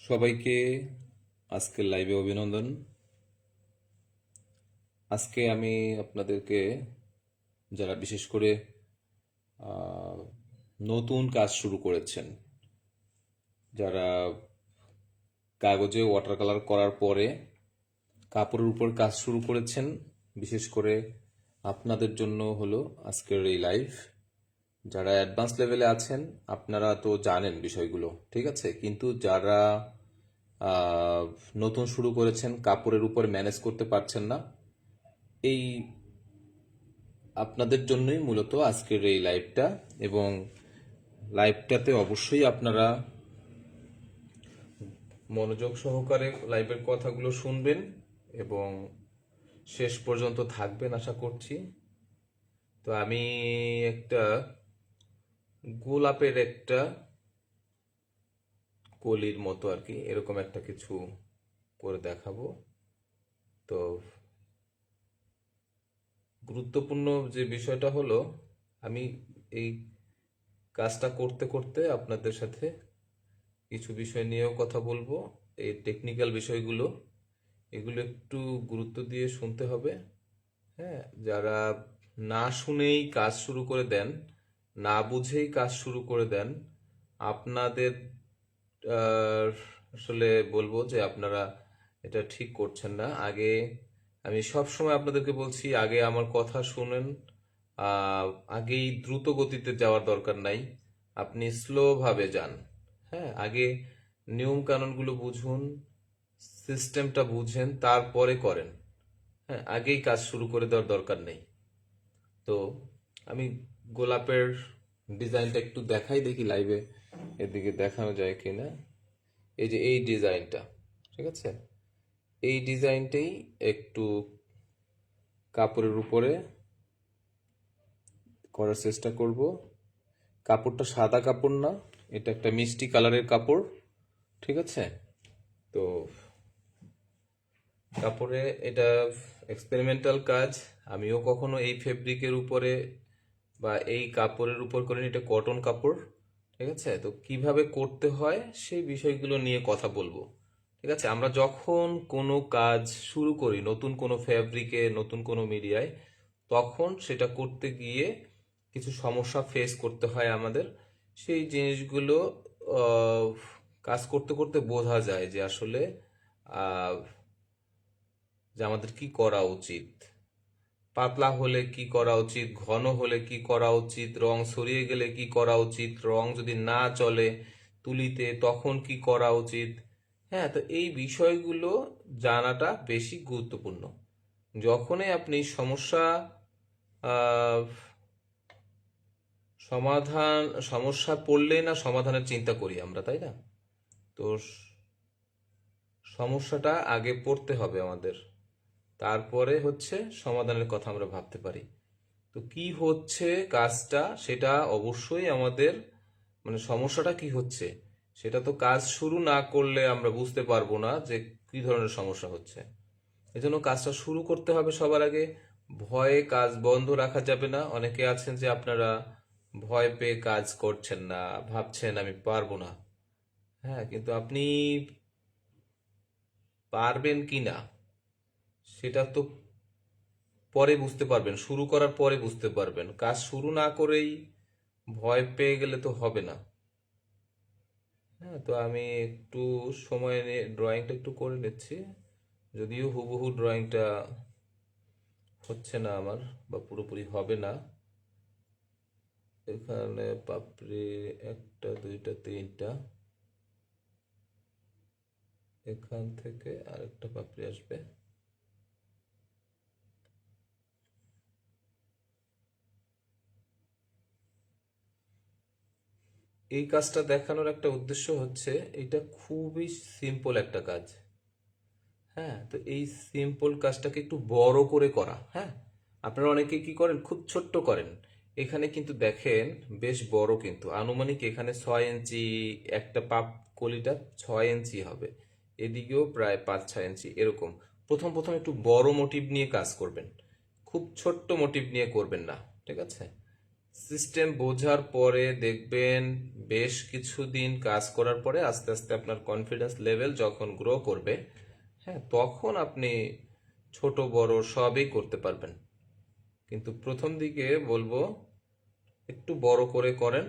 সবাইকে আজকের লাইভে অভিনন্দন। আজকে আমি আপনাদেরকে যারা বিশেষ করে নতুন কাজ শুরু করেছেন, যারা কাগজে ওয়াটার কালার করার পরে কাপড়ের উপর কাজ শুরু করেছেন, বিশেষ করে আপনাদের জন্য হলো আজকের এই লাইভ। যারা অ্যাডভান্স লেভেলে আছেন আপনারা তো জানেন বিষয়গুলো, ঠিক আছে, কিন্তু যারা নতুন শুরু করেছেন, কাপড়ের উপর ম্যানেজ করতে পারছেন না, এই আপনাদের জন্যই মূলত আজকের এই লাইভটা। এবং লাইভটাতে অবশ্যই আপনারা মনোযোগ সহকারে লাইভের কথাগুলো শুনবেন এবং শেষ পর্যন্ত থাকবেন আশা করছি। তো আমি একটা গোলাপের একটা কলির মতো আর কি এরকম একটা কিছু করে দেখাবো। তো গুরুত্বপূর্ণ যে বিষয়টা হলো, আমি এই কাজটা করতে করতে আপনাদের সাথে কিছু বিষয় নিয়েও কথা বলবো। এই টেকনিক্যাল বিষয়গুলো, এগুলো একটু গুরুত্ব দিয়ে শুনতে হবে। হ্যাঁ, যারা না শুনেই কাজ শুরু করে দেন, না বুঝেই কাজ শুরু করে দেন, আপনাদের আহ, আসলে বলবো যে আপনারা এটা ঠিক করছেন না। আগে আমি সব সময় আপনাদেরকে বলছি, আগে আমার কথা শুনেন। আহ, আগেই দ্রুত গতিতে যাওয়ার দরকার নাই, আপনি স্লো ভাবে যান। হ্যাঁ, আগে নিয়ম কানুনগুলো বুঝুন, সিস্টেমটা বুঝেন, তারপরে করেন। হ্যাঁ, আগেই কাজ শুরু করে দেওয়ার দরকার নেই। তো আমি গোলাপের ডিজাইনটা একটু দেখাই, দেখি লাইভে এদিকে দেখানো যায় কিনা। এই যে এই ডিজাইনটা, ঠিক আছে, এই ডিজাইনটাই একটু কাপড়ের উপরে করার চেষ্টা করব। কাপড়টা সাদা কাপড় না, এটা একটা মিষ্টি কালারের কাপড়, ঠিক আছে। তো কাপড়ে এটা এক্সপেরিমেন্টাল কাজ। আমিও কখনো এই ফেব্রিকের উপরে বা এই কাপড়ের উপর করিনি, এটা কটন কাপড়, ঠিক আছে। তো কিভাবে করতে হয় সেই বিষয়গুলো নিয়ে কথা বলবো, ঠিক আছে। আমরা যখন কোনো কাজ শুরু করি, নতুন কোনো ফ্যাব্রিকে, নতুন কোনো মিডিয়ায়, তখন সেটা করতে গিয়ে কিছু সমস্যা ফেস করতে হয় আমাদের। সেই জিনিসগুলো আহ, কাজ করতে করতে বোঝা যায় যে আসলে আহ, যে আমাদের কি করা উচিত। পাতলা হলে কি করা উচিত, ঘন হলে কি করা উচিত, রং সরিয়ে গেলে কি করা উচিত, রং যদি না চলে তুলিতে তখন কি করা উচিত। হ্যাঁ, তো এই বিষয়গুলো জানাটা বেশি গুরুত্বপূর্ণ। যখনই আপনি সমস্যা আহ, সমাধান সমস্যা পড়লে না সমাধানের চিন্তা করি আমরা, তাই না? তো সমস্যাটা আগে পড়তে হবে আমাদের, তারপরে হচ্ছে সমাধানের কথা আমরা ভাবতে পারি। তো কি হচ্ছে কাজটা, সেটা অবশ্যই আমাদের, মানে সমস্যাটা কি হচ্ছে সেটা তো কাজ শুরু না করলে আমরা বুঝতে পারবো না যে কি ধরনের সমস্যা হচ্ছে। এজন্য কাজটা শুরু করতে হবে সবার আগে। ভয়ে কাজ বন্ধ রাখা যাবে না। অনেকে আছেন যে আপনারা ভয় পেয়ে কাজ করছেন না, ভাবছেন আমি পারবো না। হ্যাঁ, কিন্তু আপনি পারবেন কি না সেটা তো পরে বুঝতে পারবেন, শুরু করার পরে বুঝতে পারবেন। কাজ শুরু না করেই ভয় পেয়ে গেলে তো হবে না। হ্যাঁ, তো আমি একটু সময় নিয়ে ড্রয়িংটা একটু করে নিচ্ছি, যদিও হুবহু ড্রয়িংটা হচ্ছে না আমার, বা পুরোপুরি হবে না। এখানে পাপড়ি একটা দুইটা তিনটা, এখান থেকে আরেকটা পাপড়ি আসবে। এই কাজটা দেখানোর একটা উদ্দেশ্য হচ্ছে, এটা খুবই সিম্পল একটা কাজ। হ্যাঁ, তো এই সিম্পল কাজটাকে একটু বড় করে করা। হ্যাঁ, আপনারা অনেকে কি করেন, খুব ছোট্ট করেন। এখানে কিন্তু দেখেন বেশ বড়, কিন্তু আনুমানিক এখানে 6 ইঞ্চি, একটা পাপ কলিটা 6 ইঞ্চি হবে, এদিকেও প্রায় 5-6 ইঞ্চি এরকম। প্রথম প্রথম একটু বড় মোটিভ নিয়ে কাজ করবেন, খুব ছোট্ট মোটিভ নিয়ে করবেন না, ঠিক আছে। সিস্টেম বোঝার পরে দেখবেন বেশ কিছুদিন কাজ করার পরে আস্তে আস্তে আপনার কনফিডেন্স লেভেল যখন গ্রো করবে, হ্যাঁ, তখন আপনি ছোট বড় সবই করতে পারবেন। কিন্তু প্রথম দিকে বলবো একটু বড় করে করেন।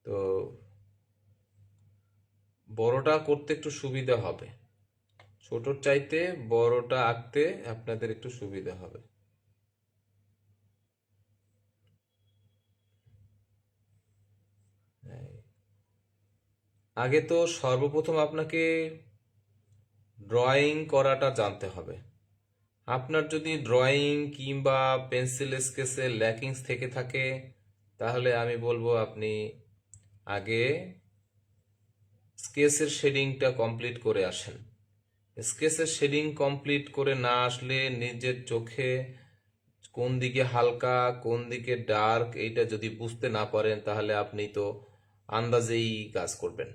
তো বড়টা করতে একটু সুবিধা হবে, ছোটর চাইতে বড়টা আঁকতে আপনাদের একটু সুবিধা হবে। আগে তো সর্বপ্রথম আপনাকে ড্রয়িং করাটা জানতে হবে। আপনার যদি ড্রয়িং কিংবা পেন্সিল স্কেচে ল্যাকিংস থেকে থাকে, তাহলে আমি বলবো আপনি আগে স্কেচের শেডিংটা কমপ্লিট করে আসেন। স্কেচের শেডিং কমপ্লিট করে না আসলে নিজের চোখে কোন দিকে হালকা কোন দিকে ডার্ক এইটা যদি বুঝতে না পারেন, তাহলে আপনি তো আন্দাজেই কাজ করবেন।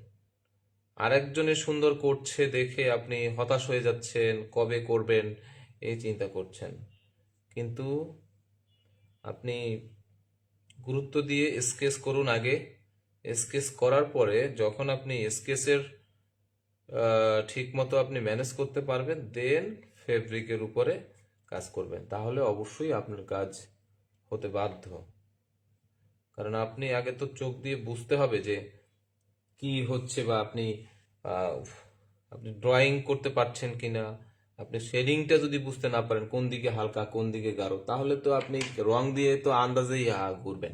আরেকজনে সুন্দর করছে দেখে আপনি হতাশ হয়ে যাচ্ছেন, কবে করবেন এই চিন্তা করছেন। কিন্তু আপনি গুরুত্ব দিয়ে স্কেচ করুন আগে। স্কেচ করার পরে যখন আপনি স্কেচের ঠিক মতো আপনি ম্যানেজ করতে পারবেন, দেন ফেব্রিকের উপরে কাজ করবেন, তাহলে অবশ্যই আপনার কাজ হতে বাধ্য। কারণ আপনি আগে তো চোখ দিয়ে বুঝতে হবে যে কি হচ্ছে, বা আপনি আহ, আপনি ড্রয়িং করতে পারছেন কিনা। আপনি শেডিংটা যদি বুঝতে না পারেন কোন দিকে হালকা কোন দিকে গাঢ়, তাহলে তো আপনি রং দিয়ে তো আন্দাজেই ঘুরবেন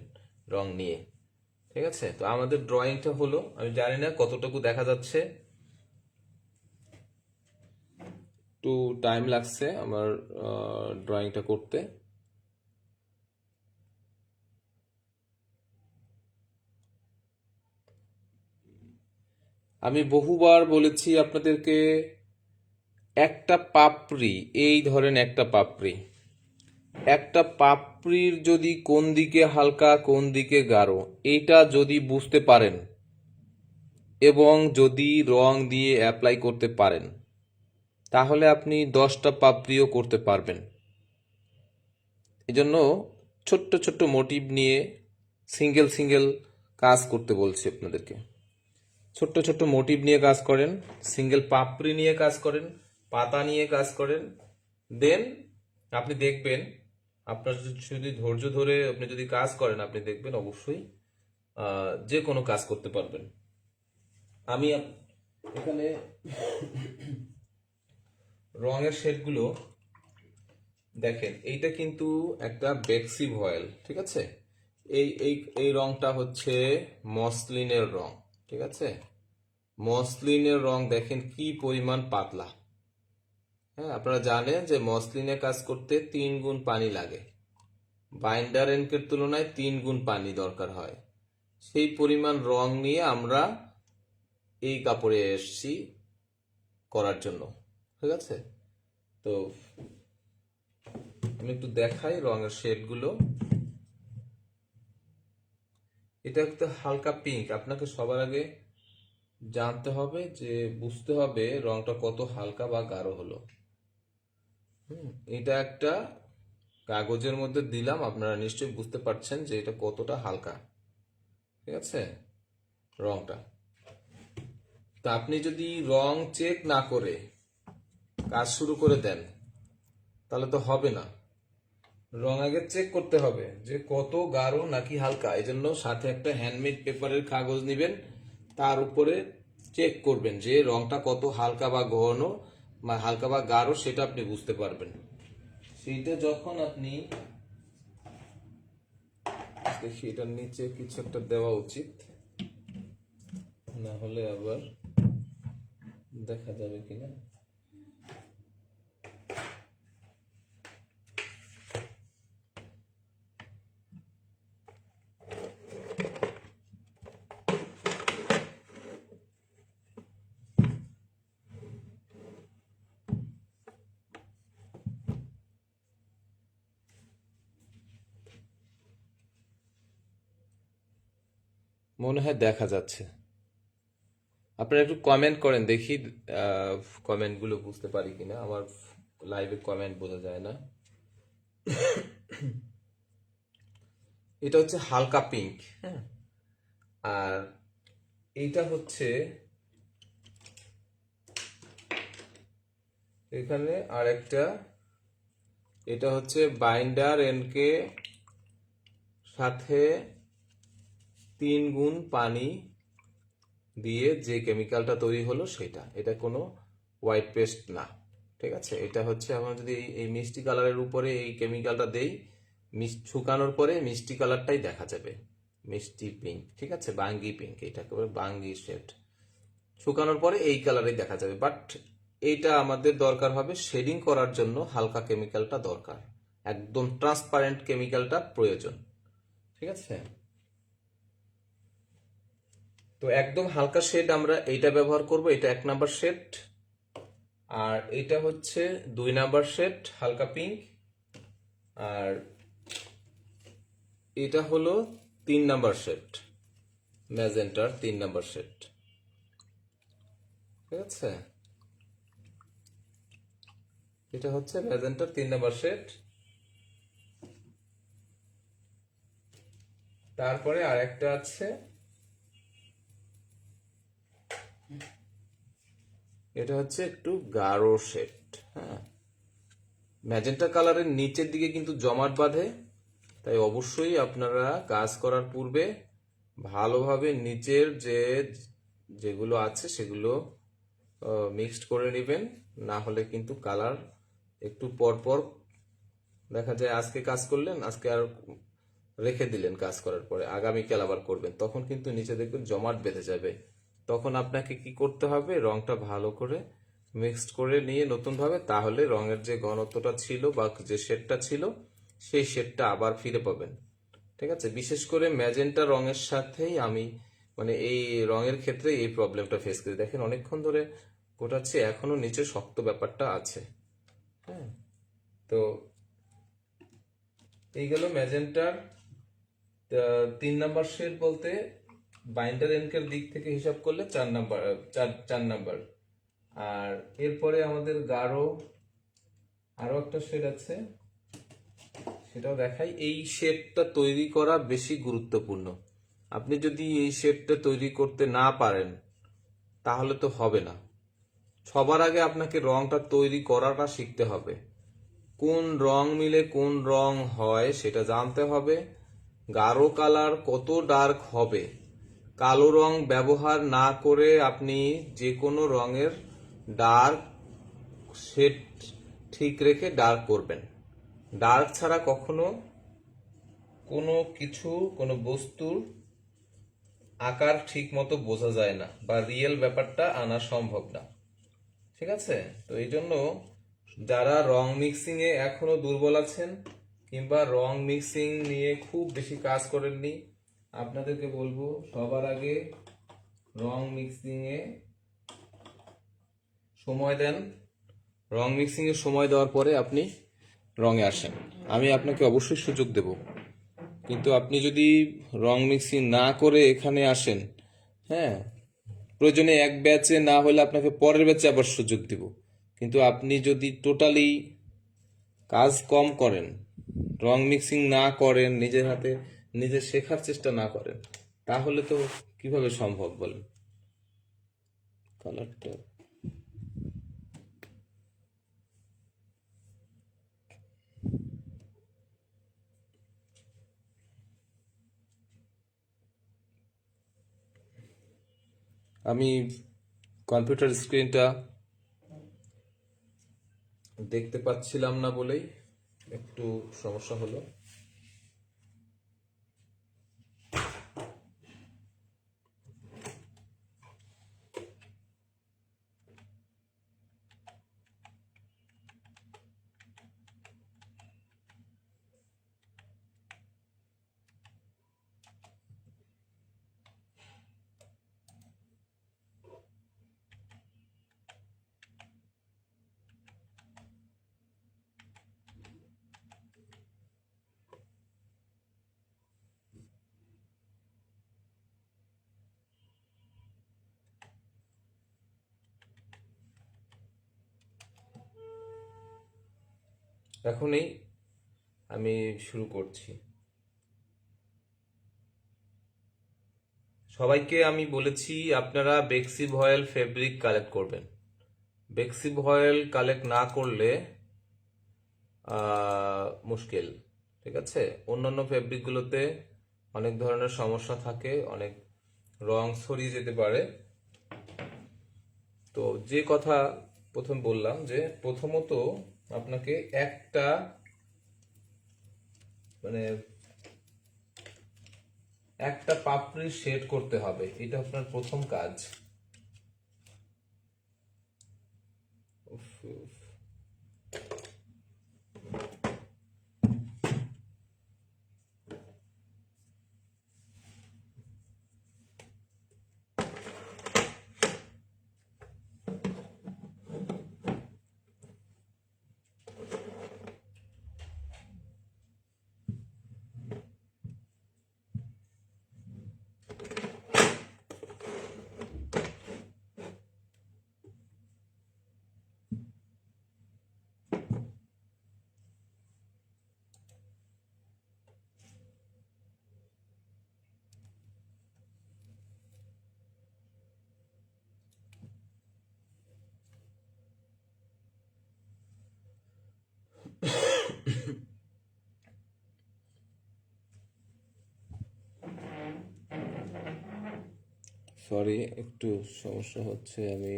রং নিয়ে। ঠিক আছে, তো আমাদের ড্রয়িংটা হলো, আমি জানি না কতটুকু দেখা যাচ্ছে, একটু টাইম লাগছে আমার ড্রয়িংটা করতে। আমি বহুবার বলেছি আপনাদেরকে, একটা পাপড়ি, এই ধরেন একটা পাপড়ি, একটা পাপড়ির যদি কোন দিকে হালকা কোন দিকে গাঢ় এইটা যদি বুঝতে পারেন এবং যদি রং দিয়ে অ্যাপ্লাই করতে পারেন, তাহলে আপনি 10টা পাপড়িও করতে পারবেন। এজন্য ছোট্ট ছোট্ট মোটিভ নিয়ে সিঙ্গেল সিঙ্গেল কাজ করতে বলছি আপনাদেরকে। ছোট্ট ছোট্ট মোটিভ নিয়ে কাজ করেন, সিঙ্গেল পাপড়ি নিয়ে কাজ করেন, পাতা নিয়ে কাজ করেন। দেন আপনি দেখবেন, আপনার যদি ধৈর্য ধরে আপনি যদি কাজ করেন, আপনি দেখবেন অবশ্যই যে কোনো কাজ করতে পারবেন। আমি এখানে রঙের শেডগুলো দেখেন, এইটা কিন্তু একটা বেক্সি ভয়েল, ঠিক আছে। এই এই এই রংটা হচ্ছে মসলিনের রং, ঠিক আছে। মসলিনের রং দেখেন কি পরিমাণ পাতলা। হ্যাঁ, আপনারা জানেন যে মসলিনে কাজ করতে 3 গুণ পানি লাগে, বাইন্ডার এনকের তুলনায় 3 গুণ পানি দরকার হয়। সেই পরিমাণ রং নিয়ে আমরা এই কাপড়ে এসেছি করার জন্য, ঠিক আছে। তো আমি একটু দেখাই রঙের শেডগুলো। এটা একটা হালকা পিঙ্ক। আপনাকে সবার আগে জানতে হবে যে বুঝতে হবে রংটা কত হালকা বা গাঢ় হলো। এটা একটা কাগজের মধ্যে দিলাম, আপনারা নিশ্চয়ই বুঝতে পারছেন যে এটা কতটা হালকা, ঠিক আছে রংটা। তা আপনি যদি রং চেক না করে কাজ শুরু করে দেন, তাহলে তো হবে না। রং আগে চেক করতে হবে যে কত গাঢ় নাকি হালকা। এই জন্য সাথে একটা হ্যান্ডমেড পেপারের কাগজ নেবেন, তার উপরে চেক করবেন যে রংটা কত হালকা বা ঘন বা হালকা বা গাঢ়, সেটা আপনি বুঝতে পারবেন। সেইটা যখন আপনি দেখি, এটার নিচে কিছু একটা দেওয়া উচিত, না হলে আবার দেখা যাবে কিনা। মনে হয় দেখা যাচ্ছে। আপনারা একটু কমেন্ট করেন দেখি, কমেন্টগুলো বুঝতে পারি কিনা। আমার লাইভে কমেন্ট বোঝা যায় না। এটা হচ্ছে হালকা পিঙ্ক, হ্যাঁ। আর এইটা হচ্ছে এখানে আরেকটা, এটা হচ্ছে বাইন্ডার এনকে সাথে 3 গুণ পানি দিয়ে যে কেমিক্যালটা তৈরি হলো সেটা, এটা কোনো হোয়াইট পেস্ট না। ঠিক আছে, এটা হচ্ছে আমরা যদি এই মিষ্টি কালারের উপরে এই কেমিক্যালটা দেই, শুকানোর পরে মিষ্টি কালারটাই দেখা যাবে, মিষ্টি পিঙ্ক। ঠিক আছে, বাঙ্গি পিঙ্ক, এটাকে বলে বাঙ্গি শেড। শুকানোর পরে এই কালারই দেখা যাবে, বাট এইটা আমাদের দরকার হবে শেডিং করার জন্য, হালকা কেমিক্যালটা দরকার, একদম ট্রান্সপারেন্ট কেমিক্যালটা প্রয়োজন। ঠিক আছে, তো একদম হালকা শেড আমরা এইটা ব্যবহার করব, এটা 1 নাম্বার শেড। আর এটা হচ্ছে 2 নাম্বার শেড হালকা পিঙ্ক। আর এটা হলো 3 নাম্বার শেড, ম্যাজেন্টার 3 নাম্বার শেড। ঠিক আছে, এটা হচ্ছে ম্যাজেন্টার 3 নাম্বার শেড। তারপরে আরেকটা আছে, এটা হচ্ছে একটু গাঢ় শেড। হ্যাঁ, ম্যাজেন্টা কালারের নিচের দিকে কিন্তু জমাট বাঁধে, তাই অবশ্যই আপনারা কাজ করার পূর্বে ভালোভাবে নিচের যেগুলো আছে সেগুলো মিক্সড করে নেবেন, না হলে কিন্তু কালার একটু পর পর দেখা যায়, আজকে কাজ করলেন, আজকে আর রেখে দিলেন, কাজ করার পরে আগামীকাল আবার করবেন, তখন কিন্তু নিচে দেখবেন জমাট বেঁধে যাবে। তখন আপনাকে কি করতে হবে, রংটা ভালো করে মিক্সড করে নিয়ে নতুন ভাবে, তাহলে রঙের যে ঘনত্বটা ছিল বা যে শেডটা ছিল সেই শেডটা আবার ফিরে পাবেন। ঠিক আছে, বিশেষ করে ম্যাজেন্টা রঙের সাথেই আমি মানে এই রঙের ক্ষেত্রে এই প্রবলেমটা ফেস করি। দেখেন অনেকক্ষণ ধরে গোটাচ্ছি, এখনো নিচে শক্ত ব্যাপারটা আছে। হ্যাঁ, তো এই গেল ম্যাজেন্টার 3 নাম্বার শেড বলতে, বাইন্ডার এনকের দিক থেকে হিসাব করলে 4 নাম্বার, 4 নাম্বার। আর এরপরে আমাদের গাঢ় আরো একটা শেড আছে, সেটাও দেখাই। এই শেডটা তৈরি করা বেশি গুরুত্বপূর্ণ। আপনি যদি এই শেডটা তৈরি করতে না পারেন তাহলে তো হবে না। সবার আগে আপনাকে রংটা তৈরি করাটা শিখতে হবে, কোন রং মিলে কোন রং হয় সেটা জানতে হবে। গাঢ় কালার কত ডার্ক হবে, কালো রং ব্যবহার না করে আপনি যে কোনো রঙের ডার্ক শেড ঠিক রেখে ডার্ক করবেন। ডার্ক ছাড়া কখনো কোনো কিছু, কোনো বস্তুর আকার ঠিক মতো বোঝা যায় না, বা রিয়েল ব্যাপারটা আনা সম্ভব না। ঠিক আছে, তো এই জন্য যারা রং মিক্সিং এ এখনো দুর্বল আছেন, কিংবা রং মিক্সিং নিয়ে খুব বেশি কাজ করেননি, আপনাদেরকে বলবো সবার আগে রং মিক্সিং এ সময় দেন। রং মিক্সিং এ সময় দেওয়ার পরে আপনি রঙে আসেন, আমি আপনাকে অবশ্যই সুযোগ দেব। কিন্তু আপনি যদি রং মিক্সিং না করে এখানে আসেন, হ্যাঁ, প্রয়োজনে এক ব্যাচে না হলে আপনাকে পরের ব্যাচে আবার সুযোগ দিব। কিন্তু আপনি যদি টোটালি কাজ কম করেন, রং মিক্সিং না করেন, নিজের হাতে নিজে শেখার চেষ্টা না করেন, তাহলে তো কিভাবে সম্ভব বলেন। কালারটা আমি কম্পিউটার স্ক্রিনটা দেখতে পাচ্ছিলাম না বলেই একটু সমস্যা হলো। এখনই আমি শুরু করছি। সবাইকে আমি বলেছি আপনারা বেক্সি ভয়েল ফেব্রিক কালেক্ট করবেন। বেক্সি ভয়েল কালেক্ট না করলে মুশকিল। ঠিক আছে, অন্যান্য ফেব্রিকগুলোতে অনেক ধরনের সমস্যা থাকে, অনেক রং ছড়িয়ে যেতে পারে। তো যে কথা প্রথম বললাম যে প্রথমত আপনাকে একটা মানে একটা পাপড়ি শেড করতে হবে, এটা আপনার প্রথম কাজ। উফ, উফ। সরি, একটু সমস্যা হচ্ছে। আমি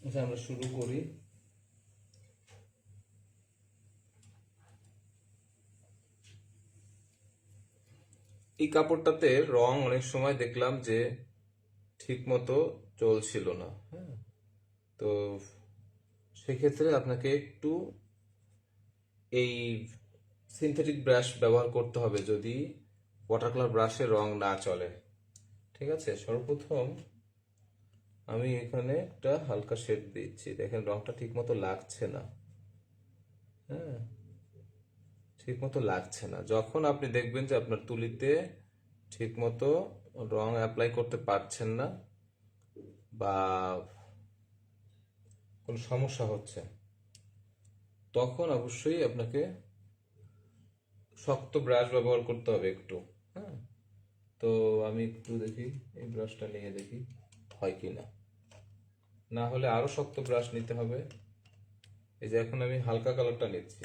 আচ্ছা, আমরা শুরু করি। এই কাপড়টাতে রং অনেক সময় দেখলাম যে ঠিক মতো চলছিল না। হ্যাঁ, তো সেক্ষেত্রে আপনাকে একটু এই সিনথেটিক ব্রাশ ব্যবহার করতে হবে যদি ওয়াটার কালার ব্রাশে রং না চলে। ঠিক আছে, সর্বপ্রথম আমি এখানে একটা হালকা শেড দিচ্ছি। দেখেন রংটা ঠিক মতো লাগছে না। হ্যাঁ, ঠিক মতো লাগছে না। যখন আপনি দেখবেন যে আপনার তুলিতে ঠিক মতো রং অ্যাপ্লাই করতে পারছেন না বা কোনো সমস্যা হচ্ছে, তখন অবশ্যই আপনাকে শক্ত ব্রাশ ব্যবহার করতে হবে একটু। হ্যাঁ, তো আমি একটু দেখি, এই ব্রাশটা নিয়ে দেখি হয় কি না। না হলে আরো শক্ত ব্রাশ নিতে হবে। এই যে এখন আমি হালকা কালারটা নিচ্ছি।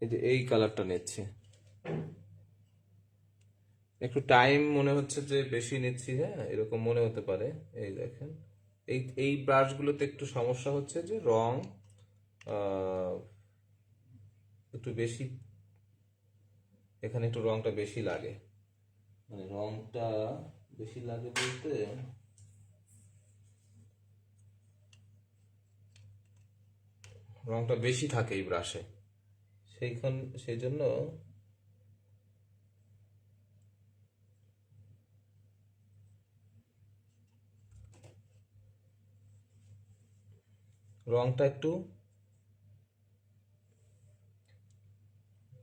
এই যে এই কালারটা নিচ্ছি। একটু টাইম মনে হচ্ছে যে বেশি নিচ্ছি, হ্যাঁ এরকম মনে হতে পারে। এই দেখেন, এই এই ব্রাশগুলোতে একটু সমস্যা হচ্ছে যে রং আহ, একটু বেশি, এখানে একটু রংটা বেশি লাগে। মানে রংটা বেশি লাগে বলতে রংটা বেশি থাকে এই ব্রাশে, সেই জন্য রংটা একটু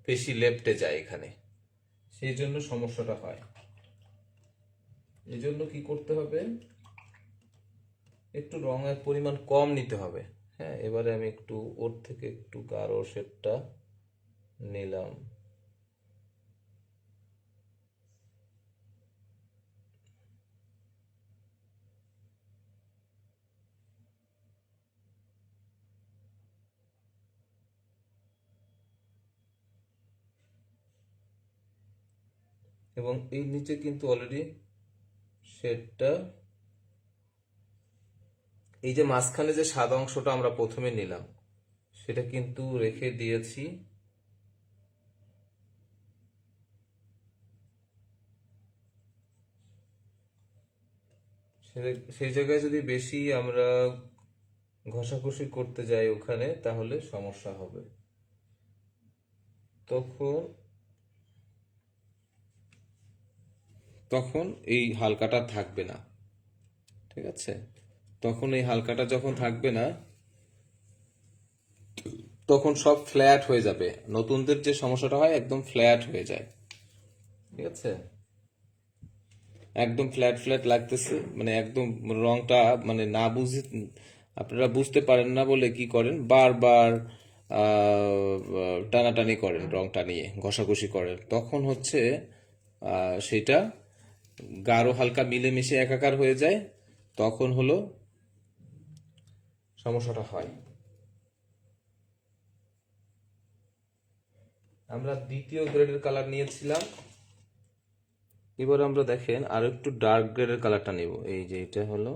বেশি লেপ্টে যায় এখানে। সেই জন্য সমস্যাটা হয়। এই জন্য কি করতে হবে, একটু রঙের পরিমাণ কম নিতে হবে। হ্যাঁ, এবারে আমি একটু ওর থেকে একটু গাঢ় শেডটা নিলাম। এবং এই নিচে কিন্তু অলরেডি শেডটা, এই যে মাঝখানে যে সাদা অংশটা আমরা প্রথমে নিলাম সেটা কিন্তু রেখে দিয়েছি। সেই জায়গায় যদি বেশি আমরা ঘষাঘষি করতে যাই ওখানে, তাহলে সমস্যা হবে। তখন তখন এই হালকাটা থাকবে না। ঠিক আছে, তখন এই হালকাটা যখন থাকবে না, তখন সব ফ্ল্যাট হয়ে যাবে। নতুনদের যে সমস্যাটা হয়, একদম ফ্ল্যাট হয়ে যায়। ঠিক আছে, একদম ফ্ল্যাট ফ্ল্যাট লাগতেছে, মানে একদম রংটা মানে না বুঝে, আপনারা বুঝতে পারেন না বলে কি করেন, বারবার টানাটানি করেন, রংটা নিয়ে ঘষাঘষি করেন, তখন হচ্ছে সেটা গাঢ় হালকা মিলেমিশে একাকার হয়ে যায়, তখন হলো সমস্যাটা হয়। আমরা দ্বিতীয় গ্রেডের কালার নিয়েছিলাম, এবার আমরা দেখেন আরো একটু ডার্ক গ্রেডের কালারটা নিব। এই যে এটা হলো,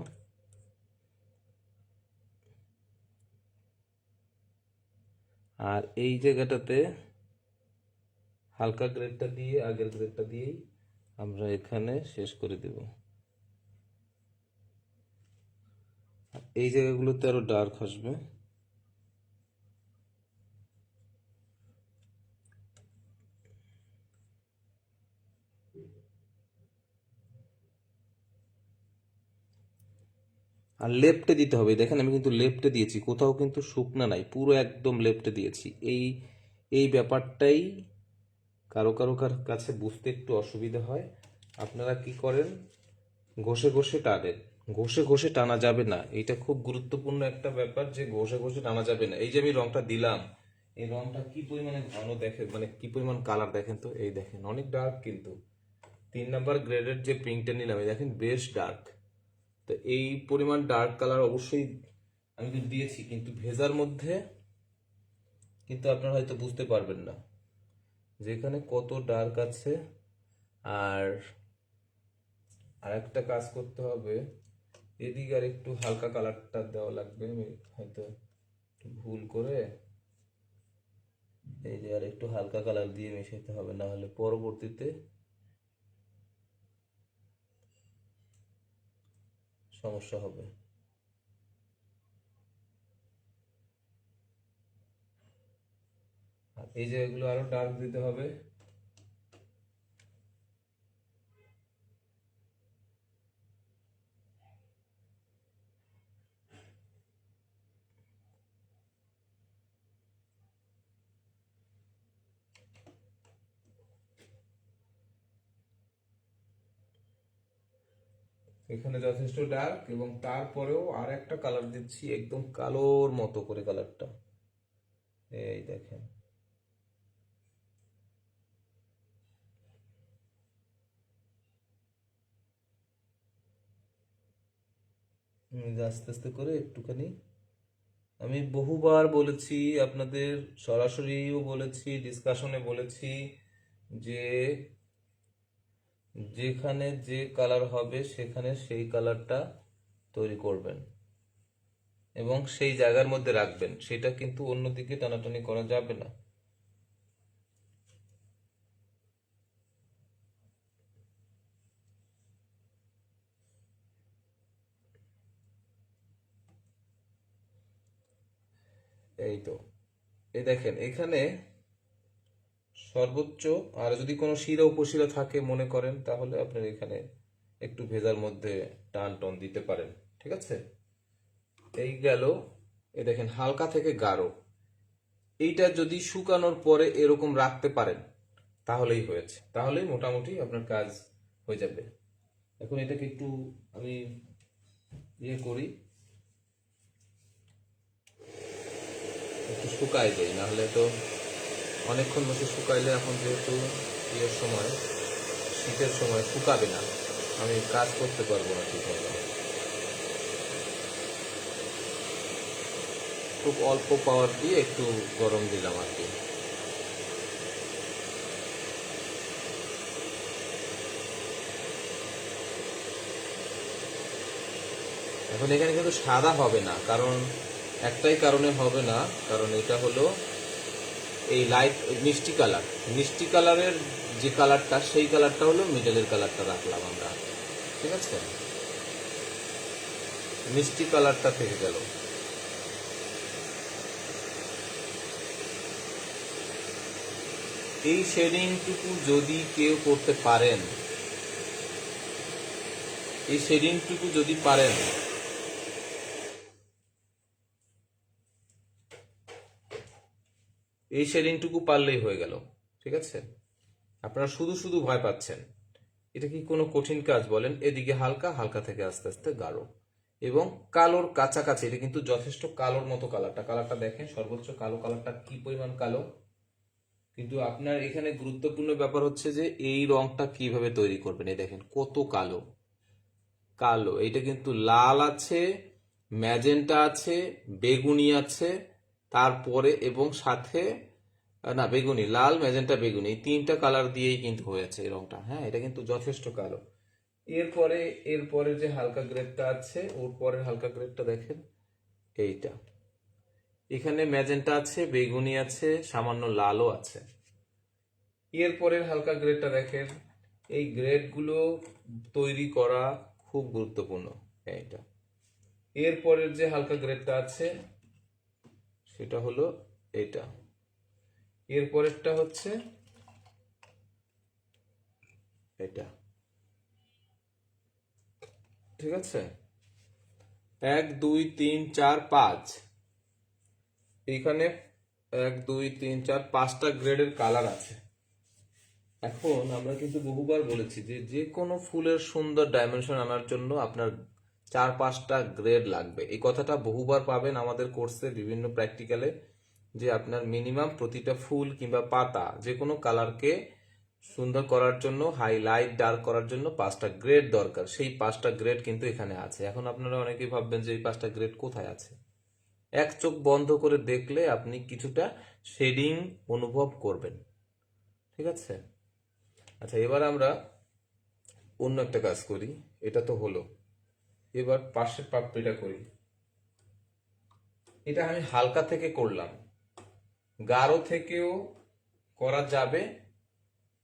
আর এই জায়গাটাতে হালকা গ্রেডটা দিয়ে, আগের গ্রেডটা দিয়েই আমরা এখানে শেষ করে দেব। এই জায়গাগুলোতে আরো ডার্ক আসবে। আর লেফটে দিতে হবে, দেখেন আমি কিন্তু লেফটে দিয়েছি, কোথাও কিন্তু শুকনা নাই, পুরো একদম লেফটে দিয়েছি। এই এই ব্যাপারটাই কারো কারো কাছে বুঝতে একটু অসুবিধা হয়। আপনারা কি করেন, ঘষে ঘষে টানেন। ঘষে ঘষে টানা যাবে না, এটা খুব গুরুত্বপূর্ণ একটা ব্যাপার, যে ঘষে ঘষে টানা যাবে না। এই যে আমি রংটা দিলাম, এই রংটা কি পরিমাণে ঘন দেখেন, মানে কি পরিমাণ কালার দেখেন তো, এই দেখেন অনেক ডার্ক। কিন্তু 3 নাম্বার গ্রেডের যে পিঙ্কটা নিলাম, এই দেখেন বেশ ডার্ক। তো এই পরিমাণ ডার্ক কালার অবশ্যই আমি কিন্তু দিয়েছি, কিন্তু ভেজার মধ্যে কিন্তু আপনারা হয়তো বুঝতে পারবেন না যেখানে কত ডার্ক আছে। আর আরেকটা কাজ করতে হবে, এদিকে আর একটু হালকা কালারটা দেওয়া লাগবে। আমি হয়তো একটু ভুল করে এই যে আর একটু হালকা কালার দিয়ে মেশাতে হবে, না হলে পরবর্তীতে সমস্যা হবে। আর এই জায়গাগুলো আরো ডার্ক দিতে হবে। এখানে যথেষ্ট ডার্ক, এবং তারপরেও আর একটা কালার দিচ্ছি একদম কালোর মতো করে কালারটা, এই দেখেন। আস্তে আস্তে করে একটুখানি, আমি বহুবার বলেছি আপনাদের, সরাসরিও বলেছি, ডিসকাশনে বলেছি, যে যেখানে যে কালার হবে সেখানে সেই কালারটা তৈরি করবেন এবং সেই জায়গার মধ্যে রাখবেন, সেটা কিন্তু অন্যদিকে টানাটানি করা যাবে না। এই তো, এই দেখেন এখানে সর্বোচ্চ, আর যদি কোনো শিরা উপশিরা থাকে মনে করেন, তাহলে আপনার এখানে একটু ভেজার মধ্যে টান টন দিতে পারেন। ঠিক আছে, এই গেল। এই দেখেন হালকা থেকে গাঢ়, এইটা যদি শুকানোর পরে এরকম রাখতে পারেন, তাহলেই হয়েছে, তাহলেই মোটামুটি আপনার কাজ হয়ে যাবে। এখন এটাকে একটু আমি ইয়ে করি, একটু শুকাই দেই, নাহলে তো অনেকক্ষণ বসে শুকাইলে, এখন যেহেতু ইয়ের সময়, শীতের সময়, শুকাবে না, আমি কাজ করতে পারবো না ঠিক মতো। খুব অল্প পাওয়ার দিয়ে একটু গরম দিলাম আর কি। এখন এখানে কিন্তু সাদা হবে না, কারণ একটাই কারণে হবে না, কারণ এটা হলো এই লাইট মিষ্টি কালার, মিষ্টি কালারের যে কালারটা, সেই কালারটা হলো মিডলের কালারটা রাখলাম আমরা, ঠিক আছে, মিষ্টি কালারটা থেকে গেল। এই শেডিংটুকু যদি কেউ করতে পারেন, এই শেডিংটুকু যদি পারেন, এই শেডিংটুকু পারলেই হয়ে গেল, ঠিক আছে। আপনারা শুধু শুধু ভয় পাচ্ছেন, এটা কি কোনো কঠিন কাজ বলেন? এদিকে হালকা, হালকা থেকে আস্তে আস্তে গাঢ় এবং কালোর কাছাকাছি, এটা কিন্তু যথেষ্ট কালোর মতো কালারটা, কালারটা দেখেন, সর্বোচ্চ কালো কালারটা কি পরিমাণ কালো। কিন্তু আপনার এখানে গুরুত্বপূর্ণ ব্যাপার হচ্ছে যে এই রংটা কিভাবে তৈরি করবেন। এই দেখেন কত কালো, কালো, এইটা কিন্তু লাল আছে, ম্যাজেন্টা আছে, বেগুনি আছে, তারপরে এবং সাথে না, বেগুনি, লাল, ম্যাজেন্টা, বেগুনি, এই তিনটা কালার দিয়েই কিন্তু হয়েছে এই রংটা। হ্যাঁ, এটা কিন্তু যথেষ্ট কালো। এরপরে, এরপরে যে হালকা গ্রেডটা আছে, ওর পরের হালকা গ্রেডটা দেখেন, এইটা, এখানে ম্যাজেন্টা আছে, বেগুনি আছে, সামান্য লালও আছে। এরপরের হালকা গ্রেডটা দেখেন, এই গ্রেডগুলো তৈরি করা খুব গুরুত্বপূর্ণ, এইটা। এরপরের যে হালকা গ্রেডটা আছে সেটা হলো এটা, এরপরেরটা হচ্ছে এটা, ঠিক আছে। 1 2 3 4 5, এইখানে 1 2 3 4 5টা গ্রেডের কালার আছে। এখন আমরা কিন্তু বহুবার বলেছি যে যে কোনো ফুলের সুন্দর ডাইমেনশন আনার জন্য আপনার 4 5টা গ্রেড লাগবে। এই কথাটা বহুবার পাবেন আমাদের কোর্সে, বিভিন্ন প্র্যাকটিক্যালে, যে আপনার মিনিমাম প্রতিটা ফুল কিংবা পাতা যে কোনো কালারকে সুন্দর করার জন্য, হাইলাইট ডার্ক করার জন্য 5টা গ্রেড দরকার। সেই 5টা গ্রেড কিন্তু এখানে আছে। এখন আপনারা অনেকেই ভাববেন যে এই 5টা গ্রেড কোথায় আছে। এক চোখ বন্ধ করে দেখলে আপনি কিছুটা শেডিং অনুভব করবেন, ঠিক আছে। আচ্ছা, এবার আমরা অন্য একটা কাজ করি। এটা তো হলো, এবার পাশের পাপড়িটা করি। এটা আমি হালকা থেকে করলাম, গাঢ় থেকেও করা যাবে।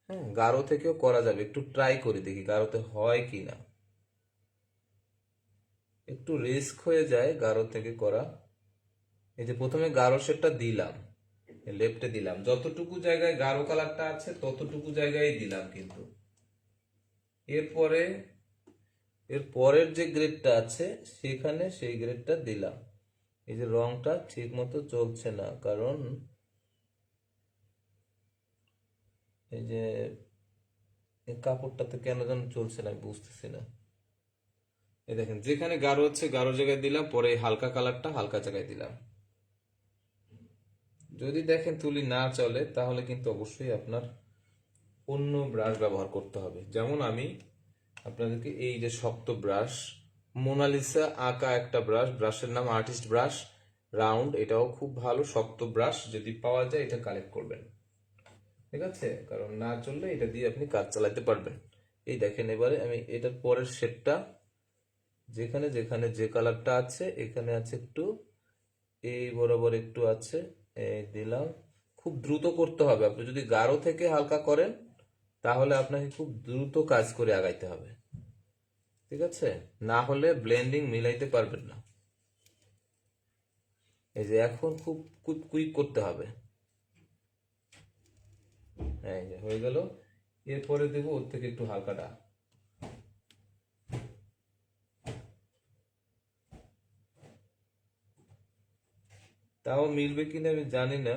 হ্যাঁ, গাঢ় থেকেও করা যাবে, একটু ট্রাই করি দেখি গাঢ়তে হয় কি না। একটু রিস্ক হয়ে যায় গাঢ় থেকে করা। এই যে প্রথমে গাঢ় শেডটা দিলাম, লেফটে দিলাম, যতটুকু জায়গায় গাঢ় কালারটা আছে ততটুকু জায়গায় দিলাম, কিন্তু এরপরে এর পরের যে গ্রেডটা আছে সেখানে সেই গ্রেডটা দিলাম। এই যে রংটা ঠিক মতো চলছে না, কারণ এই যে এই কাপড়টাতে কেন যেন চলছে না, আমি বুঝতেছি না। এই দেখেন, যেখানে গাঢ় হচ্ছে গাঢ় জায়গায় দিলাম, পরে এই হালকা কালারটা হালকা জায়গায় দিলাম। যদি দেখেন তুলি না চলে, তাহলে কিন্তু অবশ্যই আপনার অন্য ব্রাশ ব্যবহার করতে হবে। যেমন আমি আপনাদেরকে এই যে শক্ত ব্রাশ, মোনালিসা আঁকা একটা ব্রাশ, ব্রাশের নাম আর্টিস্ট ব্রাশ রাউন্ড, এটাও খুব ভালো শক্ত ব্রাশ, যদি পাওয়া যায় এটা কালেক্ট করবেন, ঠিক আছে, কারণ না চললে এটা দিয়ে আপনি কাজ চালাতে পারবেন। এই দেখেন, এবারে আমি এটার পরের শেডটা, যেখানে যেখানে যে কালারটা আছে এখানে আছে একটু, এই বরাবর একটু আছে, এই দিলাম। খুব দ্রুত করতে হবে। আপনি যদি গাঢ় থেকে হালকা করেন তাহলে আপনাকে খুব দ্রুত কাজ করে আগাইতে হবে, ঠিক আছে, না হলে ব্লেন্ডিং মিলাইতে পারবেন না। এই যে এখন খুব কুইক করতে হবে। হ্যাঁ, এই যে হয়ে গেল। এরপরে দেবো ওর থেকে একটু হালকাটা। তাও মিলবে কিনা আমি জানি না,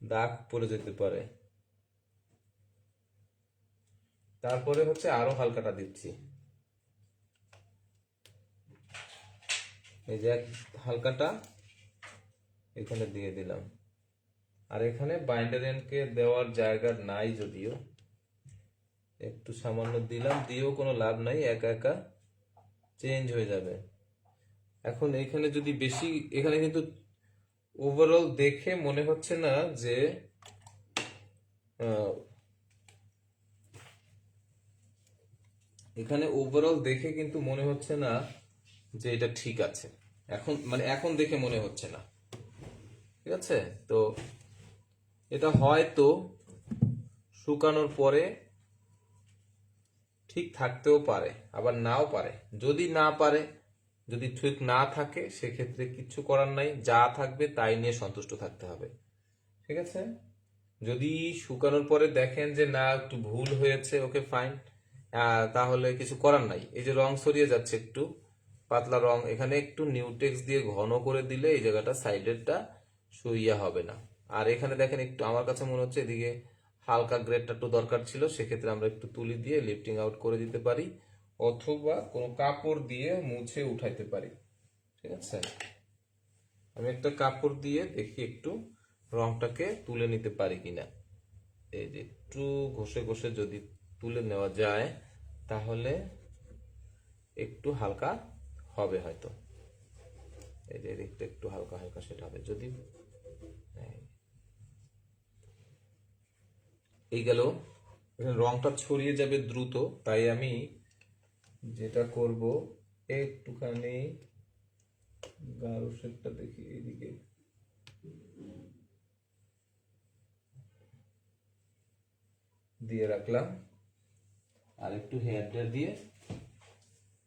দাগ পড়ে যেতে পারে। তারপরে হচ্ছে আরো হালকাটা দিচ্ছি, এই যে হালকাটা এখানে দিয়ে দিলাম। আর এখানে বাইন্ডার এন্ডকে দেওয়ার জায়গা নাই, যদিও একটু সামান্য দিলাম, দিয়েও কোনো লাভ নাই, একা একা চেঞ্জ হয়ে যাবে। এখন এখানে যদি বেশি, এখানে কিন্তু ওভারঅল দেখে মনে হচ্ছে না যে এখানে ওভারঅল দেখে কিন্তু মনে হচ্ছে না যে এটা ঠিক আছে। এখন মানে এখন দেখে মনে হচ্ছে না, ঠিক আছে? তো এটা হয়তো শুকানোর পরে ঠিক থাকতেও পারে, আবার নাও পারে। যদি না পারে, যদি ঠিক না থাকে, সেক্ষেত্রে কিচ্ছু করার নাই, যা থাকবে তাই নিয়ে সন্তুষ্ট থাকতে হবে, ঠিক আছে? যদি শুকানোর পরে দেখেন যে না একটু ভুল হয়েছে, ওকে ফাইন, তাহলে কিছু করার নাই। এই যে রং ছড়িয়ে যাচ্ছে একটু পাতলা রং, এখানে একটু নিউটেক্স দিয়ে ঘন করে দিলে এই জায়গাটা সাইডেরটা সইয়া হবে না। আর এখানে দেখেন একটু আমার কাছে মনে হচ্ছে এদিকে হালকা গ্রেডটা একটু দরকার ছিল, সেক্ষেত্রে আমরা একটু তুলি দিয়ে লিফটিং আউট করে দিতে পারি, অথবা কোনো কাপড় দিয়ে মুছে উঠাইতে পারি, ঠিক আছে? আমি একটা কাপড় দিয়ে দেখি একটু রংটাকে তুলে নিতে পারি কিনা। এই যে একটু ঘষে ঘষে যদি তুলে নেওয়া যায়, তাহলে একটু হালকা হবে হয়তো। এই যে এদিকটা একটু হালকা হালকা সেটা হবে যদি। এই গেল, রংটা ছড়িয়ে যাবে দ্রুত, তাই আমি যেটা করব, একটুখানি গাঢ় শেডটা দেখি এইদিকে দিয়ে রাখলাম, আর একটু হেয়ার ড্রায়ার দিয়ে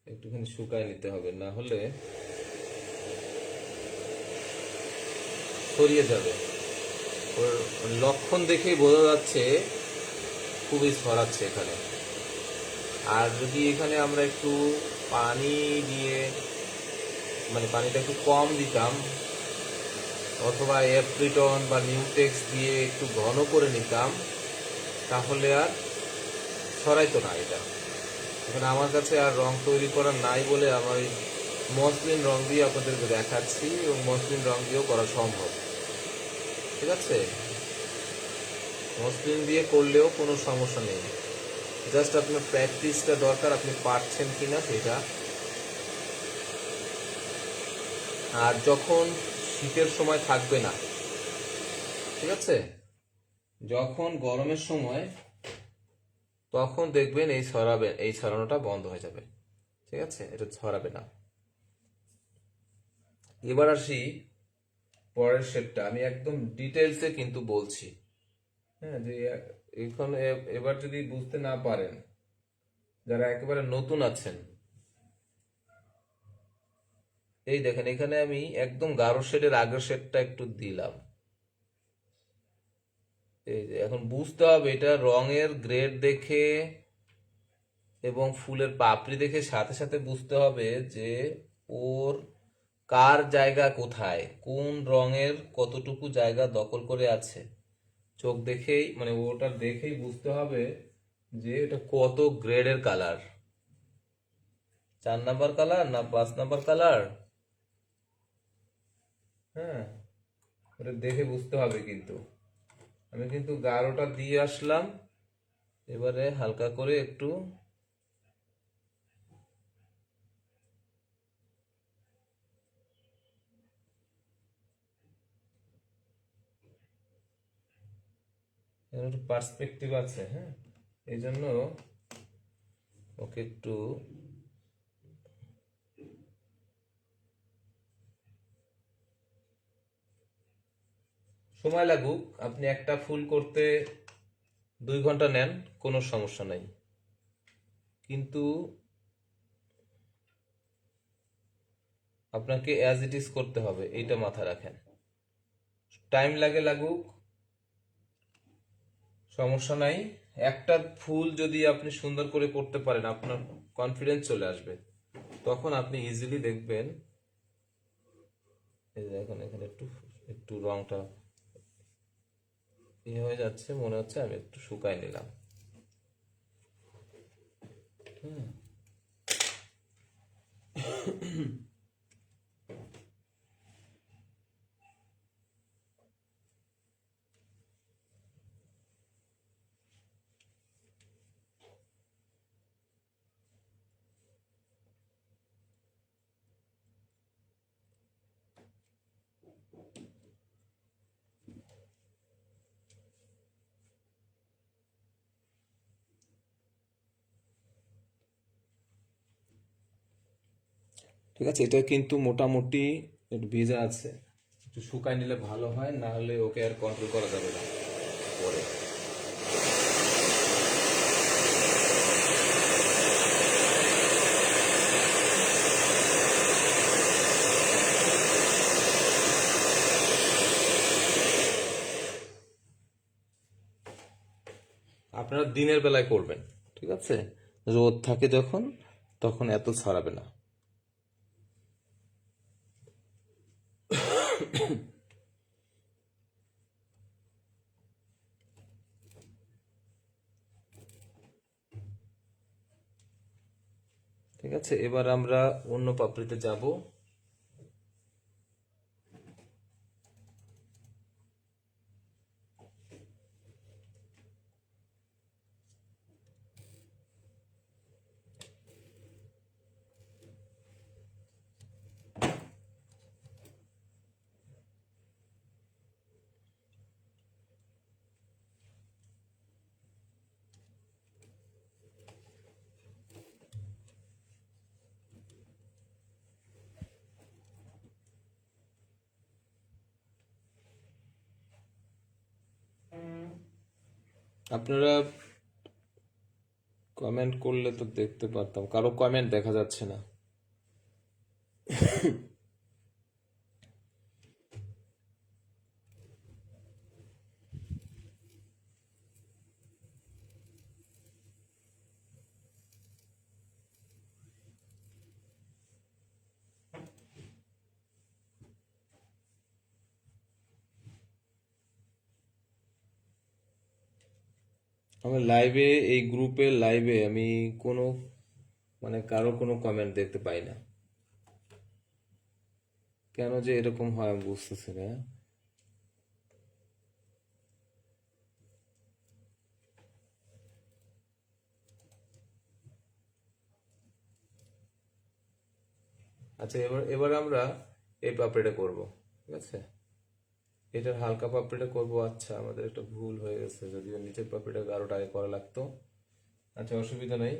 একটুখানি শুকায় নিতে হবে, না হলে ছড়িয়ে যাবে। ওর লক্ষণ দেখেই বোঝা যাচ্ছে খুবই ছড়াচ্ছে এখানে। আর যদি এখানে আমরা একটু পানি দিয়ে, মানে পানিটা একটু কম দিতাম, অথবা এপ্রিটন বা নিউটেক্স দিয়ে একটু ঘন করে নিতাম, তাহলে আর ছড়াইতো না এটা। এখন আমার কাছে আর রং তৈরি করা নাই বলে আমার এই মসলিন রং দিয়ে আপনাদেরকে দেখাচ্ছি, এবং মসলিন রং দিয়েও করা সম্ভব, ঠিক আছে? মসলিন দিয়ে করলেও কোনো সমস্যা নেই, জাস্ট আপনার প্র্যাকটিসটা দরকার, আপনি পারছেন কিনা সেটা। আর যখন শীতের সময় থাকবে না, ঠিক আছে, যখন গরমের সময়, তখন দেখবেন এই ছড়ানোটা বন্ধ হয়ে যাবে, ঠিক আছে? এটা ছড়াবে না। এবার আসি পরের শেপটা, আমি একদম ডিটেলসে কিন্তু বলছি, হ্যাঁ, যে এখন এবার যদি বুঝতে না পারেন, যারা একেবারে নতুন আছেন, এই দেখেন এখানে আমি একদম গাঢ় শেডের আগের শেডটা একটু দিলাম। এই যে এখন বুঝতে হবে, এটা রঙের গ্রেড দেখে এবং ফুলের পাপড়ি দেখে সাথে সাথে বুঝতে হবে যে ওর কার জায়গা কোথায়, কোন রঙের কতটুকু জায়গা দখল করে আছে। চোখ দেখেই, মানে ওটা দেখেই বুঝতে হবে যে এটা কত গ্রেডের কালার, 4 নাম্বার কালার না 5 নাম্বার কালার। হ্যাঁ, ওটা দেখে বুঝতে হবে। কিন্তু আমি কিন্তু গাঢ়টা দিয়ে আসলাম, এবারে হালকা করে একটু একটু পার্সপেক্টিভ আছে, হ্যাঁ, এই জন্য ওকে একটু সময় লাগুক। আপনি একটা ফুল করতে 2 ঘন্টা নেন, কোনো সমস্যা নাই, কিন্তু আপনাকে অ্যাজ ইট ইজ করতে হবে, এইটা মাথায় রাখেন। টাইম লাগুক, সমস্যা নাই। একটা ফুল যদি আপনি সুন্দর করে করতে পারেন, আপনার কনফিডেন্স চলে আসবে, তখন আপনি ইজিলি দেখবেন। এই যে এখন এখানে একটু একটু রংটা হয়ে যাচ্ছে, মনে হচ্ছে আমি একটু শুকাই নিলাম। হ্যাঁ, ঠিক আছে, এটা কিন্তু মোটামুটি একটু ভেজা আছে, একটু শুকায় নিলে ভালো হয়, না হলে ওকে আর কন্ট্রোল করা যাবে না পরে। আপনারা দিনের বেলায় করবেন, ঠিক আছে? রোদ থাকে যখন, তখন এত ছড়াবে না। ঠিক আছে, এবার আমরা অন্য পাপড়িতে যাব। আপনারা কমেন্ট করলে তো দেখতে পারতাম, কারো কমেন্ট দেখা যাচ্ছে না। আমার লাইভে, এই গ্রুপে লাইভে আমি কোনো মানে কারো কোনো কমেন্ট দেখতে পাই না, কেন যে এরকম হয় আমি বুঝতেছি না। আচ্ছা, এবার এবার আমরা এই পাপড়িটা করব, ঠিক আছে? এটার হালকা পাপড়িটা করব। আচ্ছা, আমাদের একটা ভুল হয়ে গেছে, যদিও নিচের পাপড়িটা গাঢ়টা আগে করা লাগতো। আচ্ছা, অসুবিধা নেই,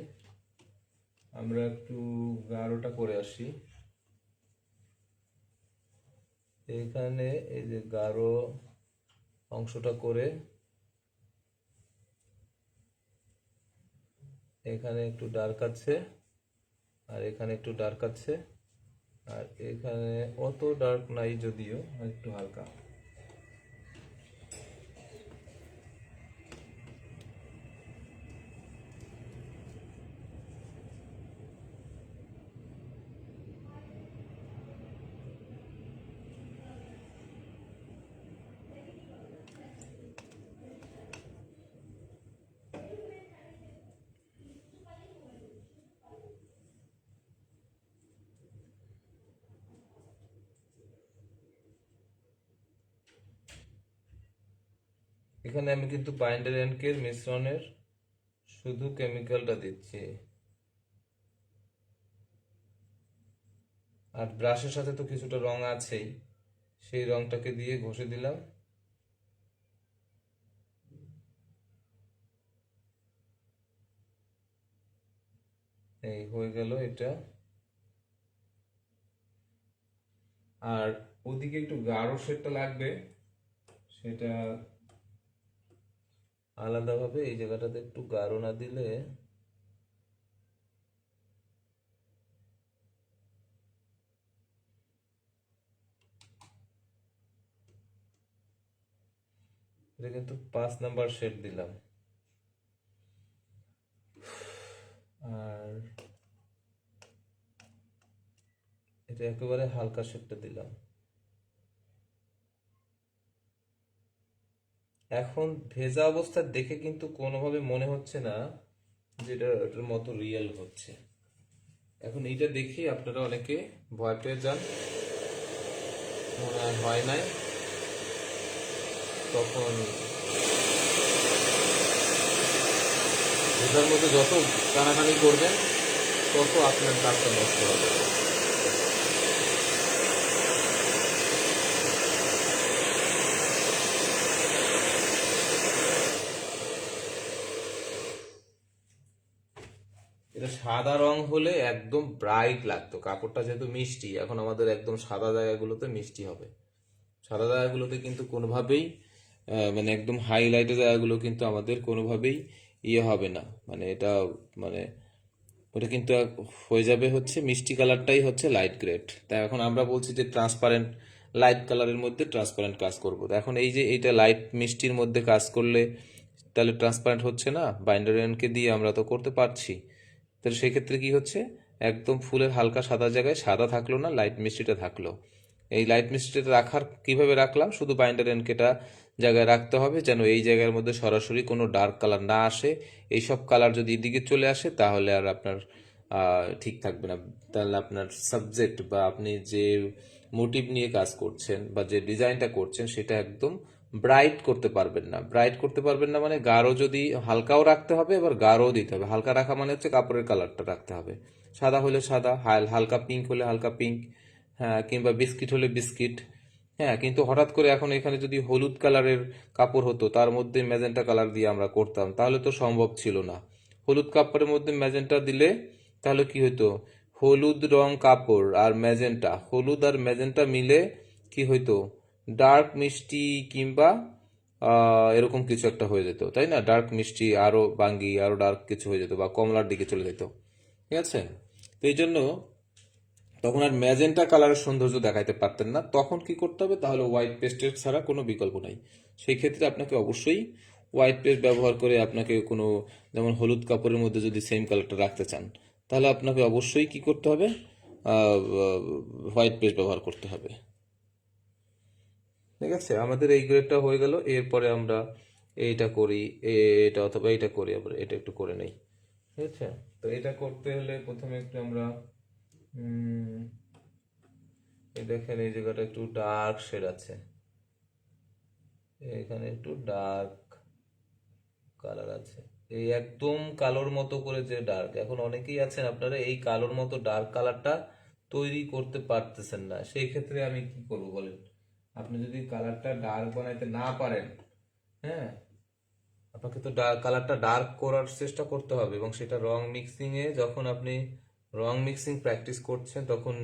আমরা একটু গাঢ়টা করে আসি। এখানে এই যে গাঢ় অংশটা করে এখানে একটু ডার্ক আছে, আর এখানে একটু ডার্ক আছে, আর এখানে অত ডার্ক নাই যদিও, আর একটু হালকা। এখানে আমি কিন্তু বাইন্ডার অ্যান্ডকের মিশ্রণের শুধু কেমিক্যালটা দিচ্ছি, আর ব্রাশের সাথে তো কিছুটা রং আছেই, সেই রংটাকে দিয়ে ঘষে দিলাম। এই হয়ে গেল এটা। আর ওদিকে একটু গাঢ় শেডটা লাগবে, সেটা আলাদাভাবে এই জায়গাটাতে একটু গাঢ় না দিলে এটা কিন্তু 5 নাম্বার শেড দিলাম। আর এটা একেবারে হালকা শেডটা দিলাম। এখন ভেজা অবস্থা দেখে কিন্তু কোনোভাবে মনে হচ্ছে না যেটা এটার মতো রিয়েল হচ্ছে। এখন এইটা দেখে আপনারা অনেকে ভয় পেয়ে যান, মনে হয় নাই, তখন এটার মধ্যে যত টানাটানি করবেন তত আপনার কাজটা নষ্ট হবে। এটা সাদা রং হলে একদম ব্রাইট লাগতো, কাপড়টা যেহেতু মিষ্টি, এখন আমাদের একদম সাদা জায়গাগুলোতে মিষ্টি হবে। সাদা জায়গাগুলোতে কিন্তু কোনোভাবেই মানে একদম হাইলাইটের জায়গাগুলো কিন্তু আমাদের কোনোভাবেই ইয়ে হবে না, মানে এটা মানে ওটা কিন্তু হয়ে যাবে হচ্ছে মিষ্টি কালারটাই হচ্ছে লাইট গ্রেড। তাই এখন আমরা বলছি যে ট্রান্সপারেন্ট লাইট কালারের মধ্যে ট্রান্সপারেন্ট কাজ করব। তো এখন এই যে এইটা লাইট মিষ্টির মধ্যে কাজ করলে তাহলে ট্রান্সপারেন্ট হচ্ছে না, বাইন্ডারকে দিয়ে আমরা তো করতে পারছি। তাহলে সেক্ষেত্রে কি হচ্ছে, একদম ফুলের হালকা সাদা জায়গায় সাদা থাকলো না, লাইট মিষ্টিটা থাকলো। এই লাইট মিষ্টিটা রাখার কিভাবে রাখলাম, শুধু বাইন্ডার এনকেটা জায়গায় রাখতে হবে যেন এই জায়গার মধ্যে সরাসরি কোনো ডার্ক কালার না আসে। এইসব কালার যদি এদিকে চলে আসে তাহলে আর আপনার ঠিক থাকবে না। তাহলে আপনার সাবজেক্ট বা আপনি যে মোটিভ নিয়ে কাজ করছেন বা যে ডিজাইনটা করছেন সেটা একদম ব্রাইট করতে পারবেন না। ব্রাইট করতে পারবেন না মানে গাঢ়, যদি হালকাও রাখতে হবে আবার গাঢ়ও দিতে হবে। হালকা রাখা মানে হচ্ছে কাপড়ের কালারটা রাখতে হবে, সাদা হলে সাদা, হালকা পিঙ্ক হলে হালকা পিঙ্ক, হ্যাঁ, কিংবা বিস্কিট হলে বিস্কিট। হ্যাঁ, কিন্তু হঠাৎ করে এখন এখানে যদি হলুদ কালারের কাপড় হতো তার মধ্যে ম্যাজেন্টা কালার দিয়ে আমরা করতাম, তাহলে তো সম্ভব ছিল না। হলুদ কাপড়ের মধ্যে ম্যাজেন্টা দিলে তাহলে কি হতো, হলুদ রং কাপড় আর ম্যাজেন্টা, হলুদ আর ম্যাজেন্টা মিলে কি হইতো, ডার্ক মিষ্টি কিংবা এরকম কিছু একটা হয়ে যেত, তাই না? ডার্ক মিষ্টি আরো বাঙ্গি আরো ডার্ক কিছু হয়ে যেত বা কমলার দিকে চলে যেত। ঠিক আছে? তো এই জন্য তখন আর ম্যাজেন্টা কালারের সৌন্দর্য দেখাইতে পারতেন না। তখন কি করতে হবে, তাহলে হোয়াইট পেস্টের ছাড়া কোনো বিকল্প নাই। সেই ক্ষেত্রে আপনাকে অবশ্যই হোয়াইট পেস্ট ব্যবহার করে, আপনাকে কোনো, যেমন হলুদ কাপড়ের মধ্যে যদি সেম কালারটা রাখতে চান তাহলে আপনাকে অবশ্যই কি করতে হবে, হোয়াইট পেস্ট ব্যবহার করতে হবে। ঠিক আছে, আমাদের এই গ্রেডটা হয়ে গেল। এরপরে আমরা এইটা করি, এটা অথবা এইটা করি, আবার এটা একটু করে নেই। ঠিক আছে, তো এটা করতে হলে প্রথমে একটু আমরা উম, এই দেখেন এই জায়গাটা একটু ডার্ক শেড আছে, এখানে একটু ডার্ক কালার আছে, এই একদম কালোর মতো করে যে ডার্ক, এখন অনেকেই আছেন আপনারা এই কালোর মতো ডার্ক কালারটা তৈরি করতে পারতেছেন না। সেই ক্ষেত্রে আমি কি করব বলেন, আপনি যদি কালারটা ডার্ক বানাইতে না পারেন, হ্যাঁ, আপনাকে তো কালারটা ডার্ক করার চেষ্টা করতে হবে, এবং সেটা রং মিক্সিং এ যখন আপনি রং মিক্সিং প্র্যাকটিস করছেন তখন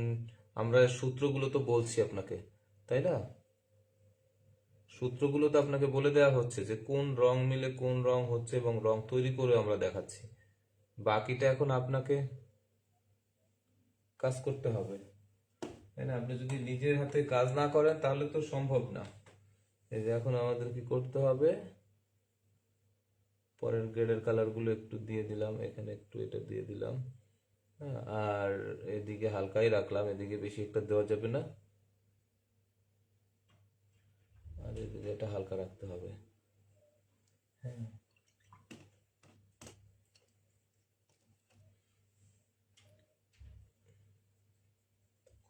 আমরা সূত্রগুলো তো বলছি আপনাকে, তাই না? সূত্রগুলো তো আপনাকে বলে দেওয়া হচ্ছে যে কোন রং মিলে কোন রং হচ্ছে, এবং রং তৈরি করে আমরা দেখাচ্ছি। বাকিটা এখন আপনাকে কাজ করতে হবে, তাই না? আপনি যদি নিজের হাতে কাজ না করেন তাহলে তো সম্ভব না। এই যে এখন আমাদের কি করতে হবে, পরের গ্রেডের কালারগুলো একটু দিয়ে দিলাম, এখানে একটু এটা দিয়ে দিলাম, হ্যাঁ, আর এদিকে হালকাই রাখলাম, এদিকে বেশি একটা দেওয়া যাবে না, আর এদিকে এটা হালকা রাখতে হবে। হ্যাঁ,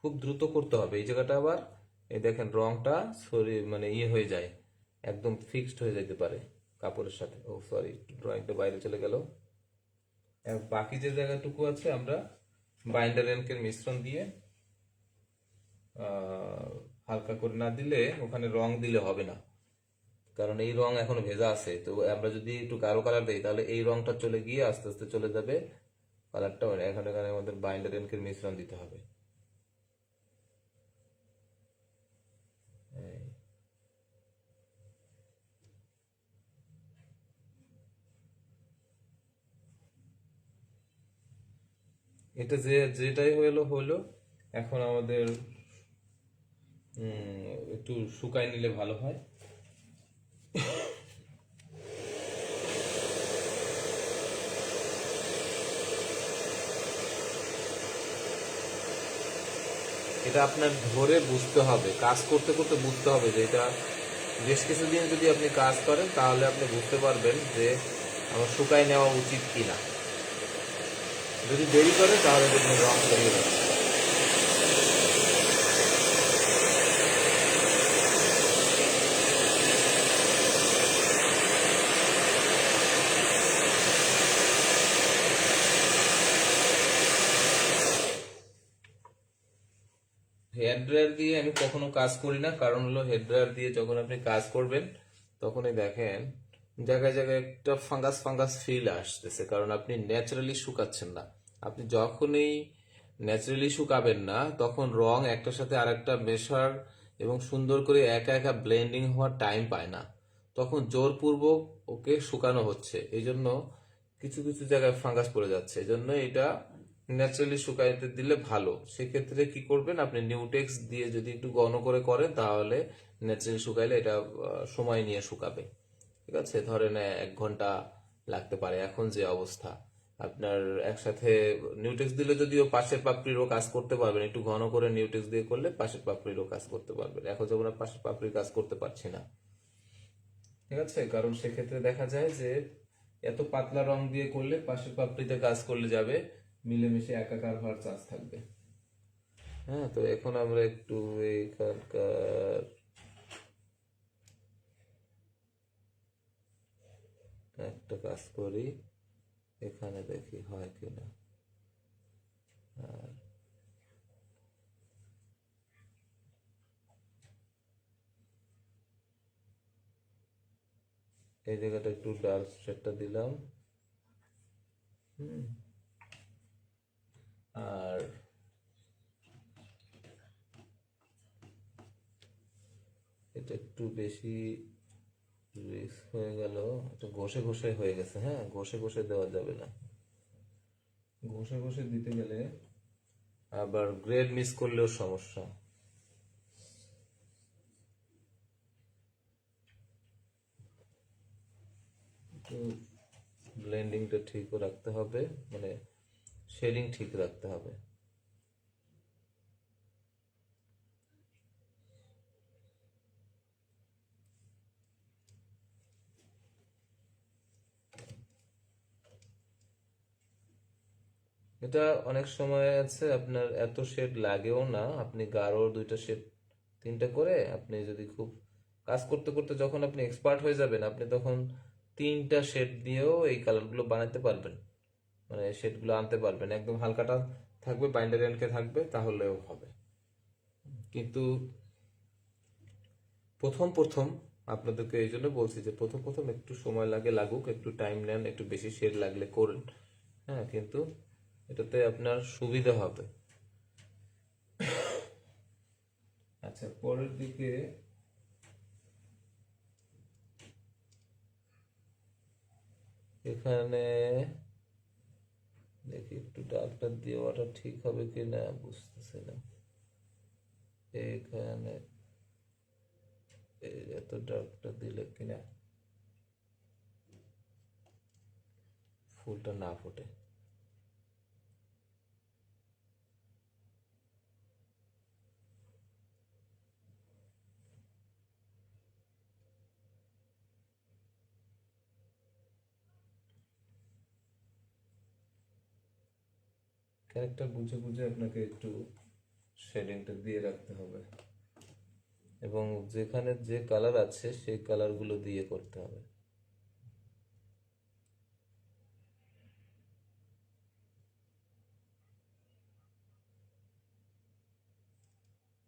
খুব দ্রুত করতে হবে এই জায়গাটা। আবার এই দেখেন রংটা সরি মানে ইয়ে হয়ে যায়, একদম ফিক্সড হয়ে যেতে পারে কাপড়ের সাথে। ও সরি, ড্রয়িংটা বাইরে চলে গেল। বাকি যে জায়গাটুকু আছে আমরা বাইন্ডার এনকের মিশ্রণ দিয়ে হালকা করে না দিলে ওখানে রং দিলে হবে না, কারণ এই রং এখনো ভেজা আছে। তো আমরা যদি একটু গাঢ় কালার দিই তাহলে এই রংটা চলে গিয়ে আস্তে আস্তে চলে যাবে কালারটা, এখানে এখানে আমাদের বাইন্ডার এনকের মিশ্রণ দিতে হবে। এটা যেটাই হলো হলো, এখন আমাদের একটু শুকায় নিলে ভালো হয়। এটা আপনার ধরে বুঝতে হবে, কাজ করতে করতে বুঝতে হবে যে এটা বেশ কিছুদিন যদি আপনি কাজ করেন তাহলে আপনি বুঝতে পারবেন যে আমার শুকায় নেওয়া উচিত কিনা। যদি দেরি করে তাহলে দেখবেন রং বেরিয়ে যাচ্ছে। হেয়ার ড্রায়ার দিয়ে আমি কখনো কাজ করি না, কারণ হলো হেয়ার ড্রায়ার দিয়ে যখন আপনি কাজ করবেন তখনই দেখেন জায়গায় জায়গায় একটা ফাঙ্গাস ফাঙ্গাস ফিল আসতেছে, কারণ আপনি ন্যাচারালি শুকাচ্ছেন না। আপনি যখনই ন্যাচারালি শুকাবেন না তখন রং একটার সাথে আরেকটা মেশার এবং সুন্দর করে একা একা ব্লেন্ডিং হওয়ার টাইম পায় না, তখন জোরপূর্বক ওকে শুকানো হচ্ছে, এই জন্য কিছু কিছু জায়গায় ফাঙ্গাস পড়ে যাচ্ছে। এই জন্য এটা ন্যাচারালি শুকাইতে দিলে ভালো। সেক্ষেত্রে কি করবেন, আপনি নিউটেক্স দিয়ে যদি একটু ঘন করে করেন তাহলে ন্যাচারালি শুকাইলে এটা সময় নিয়ে শুকাবে। ঠিক আছে, ধরেন 1 ঘন্টা লাগতে পারে। এখন যে অবস্থা আপনার একসাথে নিউটেক্স দিলে যদিও পাশের পাপড়িরও কাজ করতে পারবেন, একটু ঘন করে নিউটেক্স দিয়ে করলে পাশের পাপড়িরও কাজ করতে পারবেন। এখন যেমন পাশের পাপড়ির কাজ করতে পারছি না, ঠিক আছে, কারণ সেক্ষেত্রে দেখা যায় যে এত পাতলা রং দিয়ে করলে পাশের পাপড়িতে কাজ করলে যাবে, মিলেমিশে একাকার হওয়ার চান্স থাকবে। হ্যাঁ, তো এখন আমরা একটু এখানকার একটা কাজ করি, এখানে দেখি হয় কিনা। এই জায়গাটা একটু ডার্ক শেডটা দিলাম। আর এটা একটু বেশি রিস্ক হয়ে গেল, এটা ঘষে ঘষে হয়ে গেছে। হ্যাঁ, ঘষে ঘষে দেওয়া যাবে না, ঘষে ঘষে দিতে গেলে আবার গ্রেড মিস করলেও সমস্যা। তো ব্লেন্ডিংটা ঠিক রাখতে হবে, মানে শেডিং ঠিক রাখতে হবে। এটা অনেক সময় আছে আপনার এত শেড লাগেও না, আপনি গাঢ় 2টা শেড 3টা করে আপনি যদি খুব কাজ করতে করতে যখন আপনি এক্সপার্ট হয়ে যাবেন, আপনি তখন 3টা শেড দিয়েও এই কালারগুলো বানাতে পারবেন, মানে শেডগুলো আনতে পারবেন। একদম হালকাটা থাকবে, বাইন্ডার এন্ডকে থাকবে, তাহলেও হবে। কিন্তু প্রথম প্রথম আপনাদেরকে এই জন্য বলছি যে প্রথম প্রথম একটু সময় লাগে, লাগুক, একটু টাইম নেন, একটু বেশি শেড লাগলে করেন। হ্যাঁ, কিন্তু এটাতে আপনার সুবিধা হবে। আচ্ছা, পরের দিকে এখানে দেখি একটু ডার্কটা দেওয়াটা ঠিক হবে কিনা, বুঝতেছি না। এখানে এত ডার্কটা দিলে কিনা ফুলটা না ফোটে। ক্যারেক্টার বুঝে বুঝে আপনাকে একটু শেডিংটা দিয়ে রাখতে হবে, এবং যেখানে যে কালার আছে সেই কালারগুলো দিয়ে করতে হবে।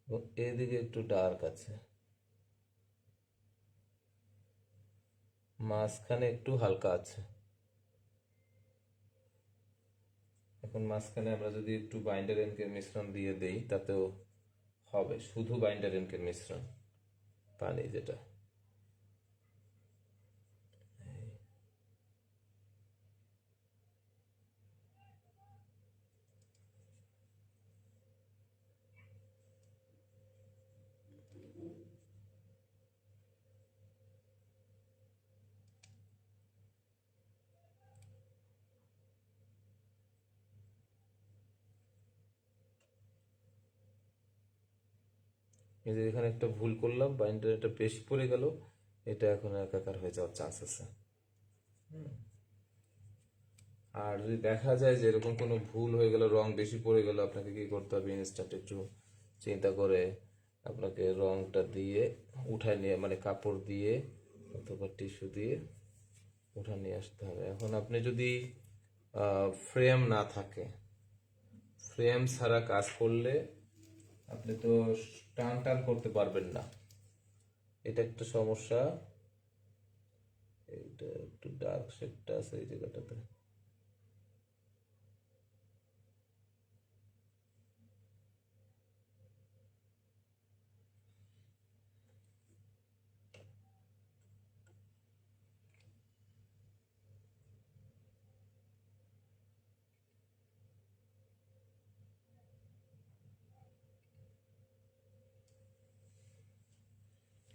এবং এদিকে একটু ডার্ক আছে, মাঝখানে একটু হালকা আছে। এখন মাঝখানে আমরা যদি একটু বাইন্ডার এনকের মিশ্রণ দিয়ে দেই তাতেও হবে, শুধু বাইন্ডার এনকের মিশ্রণ, পানি যেটা। এই যে এখানে একটা ভুল করলাম, বাইন্ডার এটা বেশি পড়ে গেল, এটা এখন একাকার হয়ে যাওয়ার চান্স আছে। আর যদি দেখা যায় যে এরকম কোনো ভুল হয়ে গেল, রং বেশি পড়ে গেল, আপনাকে কি করতে হবে, ইনস্ট্যান্ট একটু চিন্তা করে আপনাকে রংটা দিয়ে উঠায় নিয়ে, মানে কাপড় দিয়ে অথবা টিস্যু দিয়ে উঠায় নিয়ে আসতে হবে। এখন আপনি যদি ফ্রেম না থাকে, ফ্রেম ছাড়া কাজ করলে আপনি তো টান টান করতে পারবেন না, এটা একটা সমস্যা। এইটা একটু ডার্ক শেডটা আছে এই জায়গাটাতে।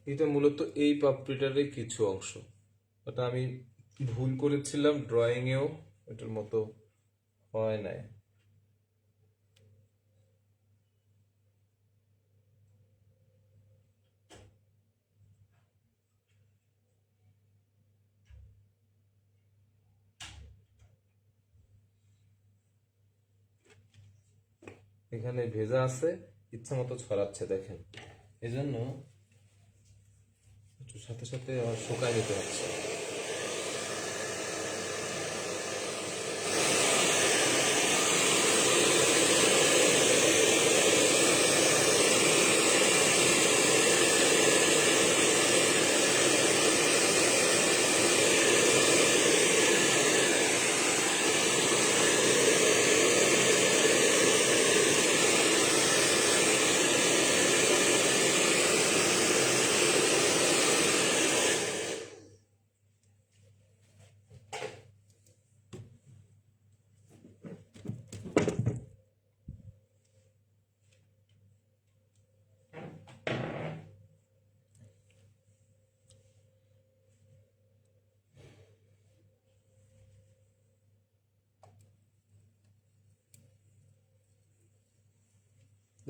এটা মূলত এই পাপড়িটারই কিছু অংশ, ওটা আমি ভুল করেছিলাম ড্রয়িংয়েও, এটার মতো হয় নাই। এখানে ভেজা আছে, ইচ্ছা মতো ছড়াচ্ছে দেখেন, এজন্য একটু সাথে সাথে আমার শুকায় নিতে হচ্ছে।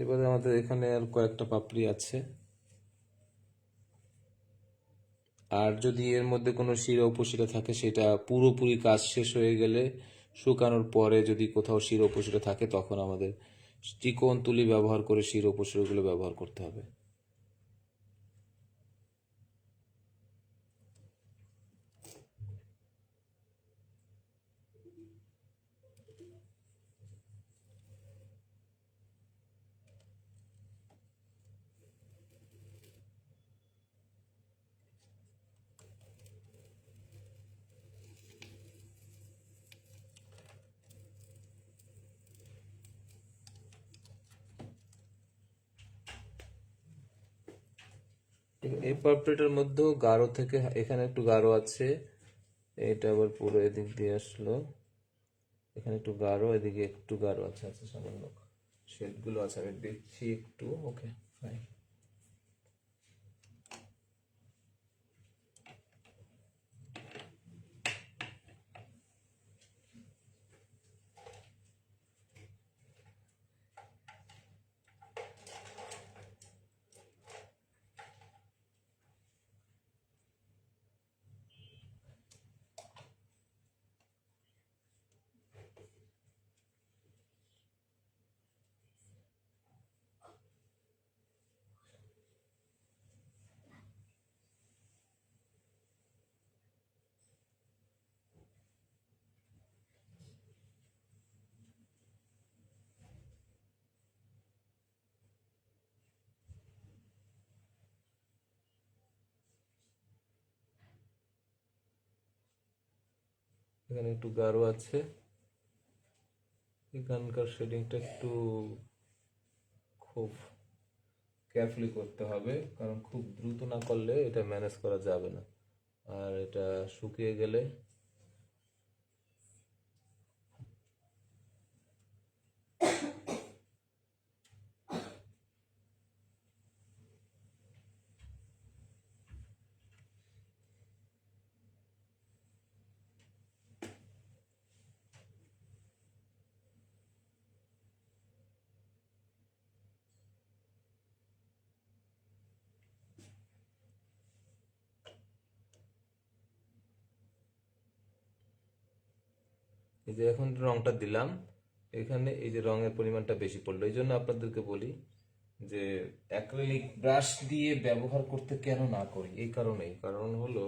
এবারে আমাদের এখানে আর কয়েকটা পাপড়ি আছে, আর যদি এর মধ্যে কোনো শিরা উপশিরা থাকে, সেটা পুরোপুরি কাজ শেষ হয়ে গেলে, শুকানোর পরে যদি কোথাও শিরা উপশিরা থাকে, তখন আমাদের চিকন তুলি ব্যবহার করে শিরা উপশিরাগুলো ব্যবহার করতে হবে। এই পাপড়িটার মধ্যেও গাঢ় থেকে এখানে একটু গাঢ় আছে, এটা আবার পুরো এদিক দিয়ে আসলো, এখানে একটু গাঢ়, এদিকে একটু গাঢ় আছে, আছে সামান্য শেডগুলো আছে, আমি দেখছি একটু। ওকে, ফাইন। এখানে একটু গাঢ় আছে, এখানকার শেডিংটা একটু খুব কেয়ারফুলি করতে হবে, কারণ খুব দ্রুত না করলে এটা ম্যানেজ করা যাবে না, আর এটা শুকিয়ে গেলে এই যে এখন রংটা দিলাম, এখানে এই যে রঙের পরিমাণটা বেশি পড়লো। এই জন্য আপনাদেরকে বলি যে অ্যাক্রিলিক ব্রাশ দিয়ে ব্যবহার করতে কেন না করি, এই কারণেই। কারণ হলো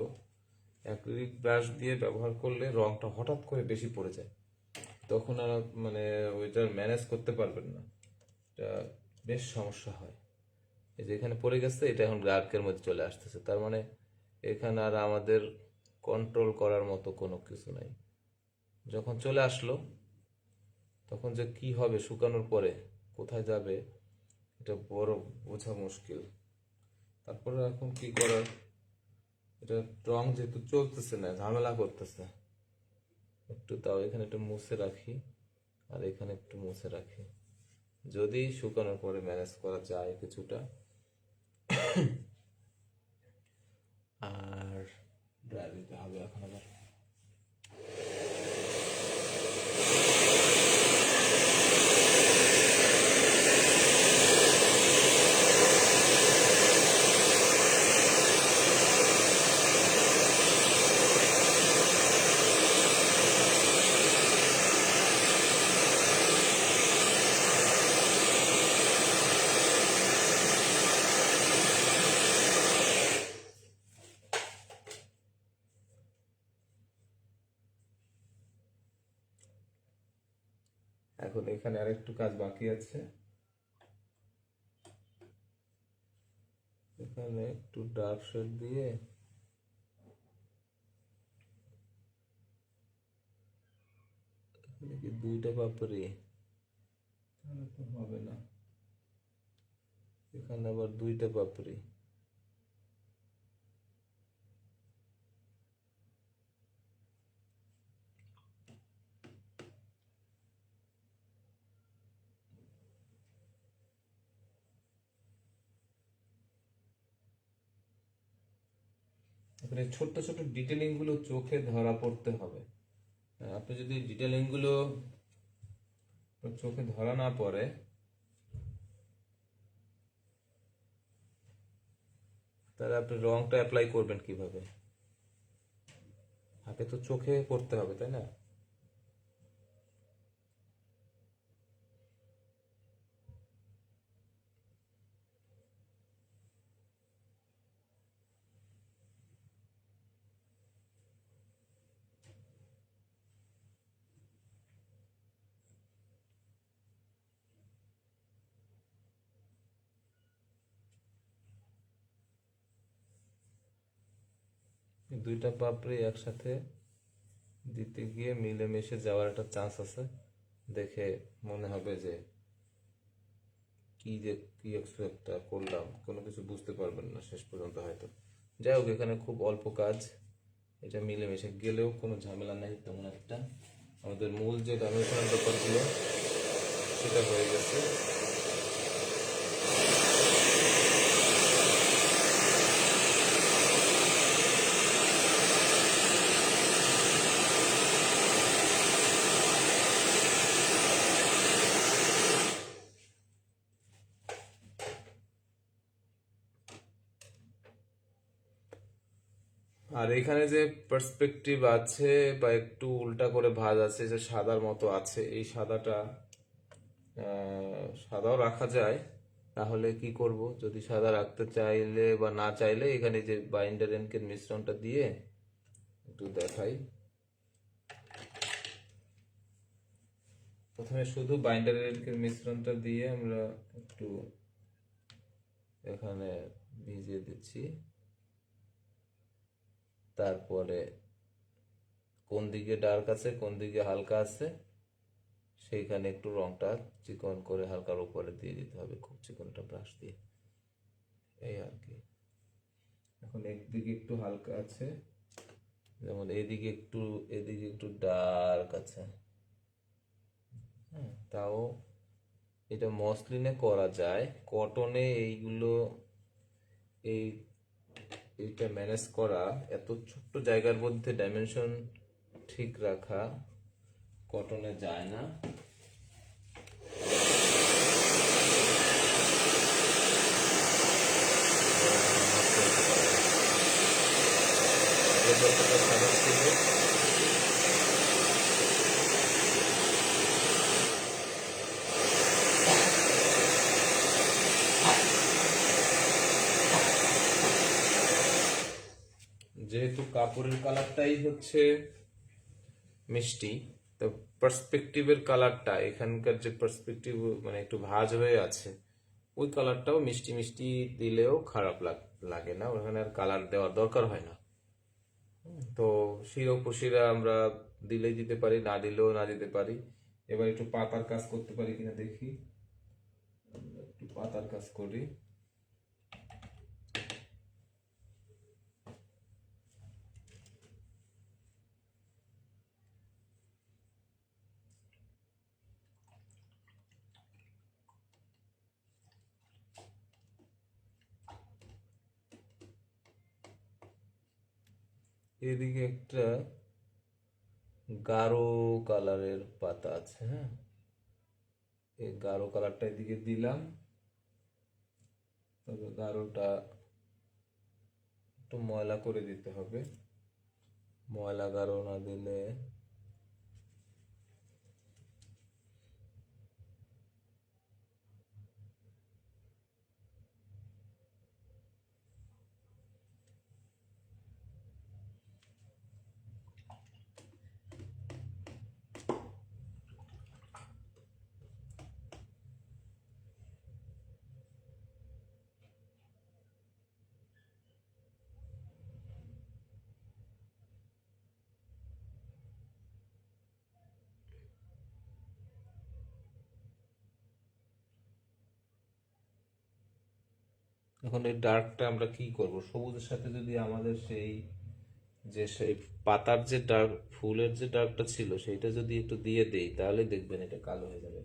অ্যাক্রিলিক ব্রাশ দিয়ে ব্যবহার করলে রংটা হঠাৎ করে বেশি পড়ে যায়, তখন আর মানে ওইটার ম্যানেজ করতে পারবেন না, এটা বেশ সমস্যা হয়। এই যে এখানে পড়ে গেছে, এটা এখন ডার্কের মধ্যে চলে আসতেছে, তার মানে এখানে আর আমাদের কন্ট্রোল করার মতো কোনো কিছু নাই। যখন চলে আসলো তখন যে কি হবে শুকানোর পরে, কোথায় যাবে, এটা বড় বোঝা মুশকিল। তারপরে এখন কি করার, এটা রং যেহেতু চলতেছে না, ঝামেলা করতেছে, একটু তাও এখানে একটু মুছে রাখি আর এখানে একটু মুছে রাখি, যদি শুকানোর পরে ম্যানেজ করা যায় কিছুটা। আর ড্রাই দিতে হবে এখন আবার। এখন এখানে আর একটু কাজ বাকি আছে, এখানে একটু ডার্ক শেড দিয়ে এখানে কি দুইটা পাপড়ি, তাহলে তো হবে না, এখানে আবার দুইটা পাপড়ি। এখানে ছোট্ট ছোট ডিটেলিং গুলো চোখে ধরা পড়তে হবে। আপনি যদি ডিটেলিং গুলো চোখে ধরা না পড়ে, তাহলে আপনি রংটা অ্যাপ্লাই করবেন কিভাবে? আগে তো চোখে পড়তে হবে, তাই না? দুইটা পাপড়ি একসাথে দিতে গিয়ে মিলেমিশে যাওয়ার একটা চান্স আছে, দেখে মনে হবে যে কি এক্সপেক্ট করলাম, কোনো কিছু বুঝতে পারবেন না শেষ পর্যন্ত হয়তো। যাই হোক, এখানে খুব অল্প কাজ, এটা মিলেমিশে গেলেও কোনো ঝামেলা নাই তেমন একটা। আমাদের মূল যে ডাইমেনশনাল ব্যাপারগুলো সেটা হয়ে গেছে। আর এখানে যে পার্সপেক্টিভ আছে বা একটু উল্টা করে ভাঁজ আছে, যে সাদার মতো আছে, এই সাদাটা সাদাও রাখা যায়। তাহলে কি করব, যদি সাদা রাখতে চাইলে বা না চাইলে, এখানে যে বাইন্ডার এনকের মিশ্রণটা দিয়ে একটু দেখাই। প্রথমে শুধু বাইন্ডার এনকের মিশ্রণটা দিয়ে আমরা একটু এখানে ভিজিয়ে দিচ্ছি, তারপরে কোন দিকে ডার্ক আছে কোন দিকে হালকা আছে সেইখানে একটু রংটা চিকন করে হালকার উপরে দিয়ে দিতে হবে, খুব চিকনটা ব্রাশ দিয়ে, এই আর কি। এখন একদিকে একটু হালকা আছে, যেমন এদিকে একটু ডার্ক আছে। হ্যাঁ, তাও এটা মসলিনে করা যায়, কটনে এই এইটা ম্যানেজ করা, এত ছোট্ট জায়গার মধ্যে ডাইমেনশন ঠিক রাখা কটনে যায় না। কাপড়ের কালারটাই হচ্ছে মিষ্টি, তো পার্সপেক্টিভের কালারটা, এখানকার যে পার্সপেক্টিভ মানে একটু ভাঁজ হয়ে আছে, ওই কালারটাও মিষ্টি মিষ্টি দিলেও খারাপ লাগে না, ওখানে আর কালার দেওয়ার দরকার হয় না। তো শিরা আমরা দিলেই দিতে পারি, না দিলেও না দিতে পারি। এবার একটু পাতার কাজ করতে পারি কিনা দেখি, আমরা একটু পাতার কাজ করি। এদিকে একটা গাঢ় কালারের পাতা আছে, হ্যাঁ, এই গাঢ় কালারটা এদিকে দিলাম। তবে গাঢ়টা একটু ময়লা করে দিতে হবে, ময়লা গাঢ় না দিলে এখন এই ডার্কটা আমরা কি করব, সবুজের সাথে যদি আমাদের সেই পাতার যে ডার্ক, ফুলের যে ডার্কটা ছিল সেইটা যদি একটু দিয়ে দেই, তাহলে দেখবেন এটা কালো হয়ে যাবে।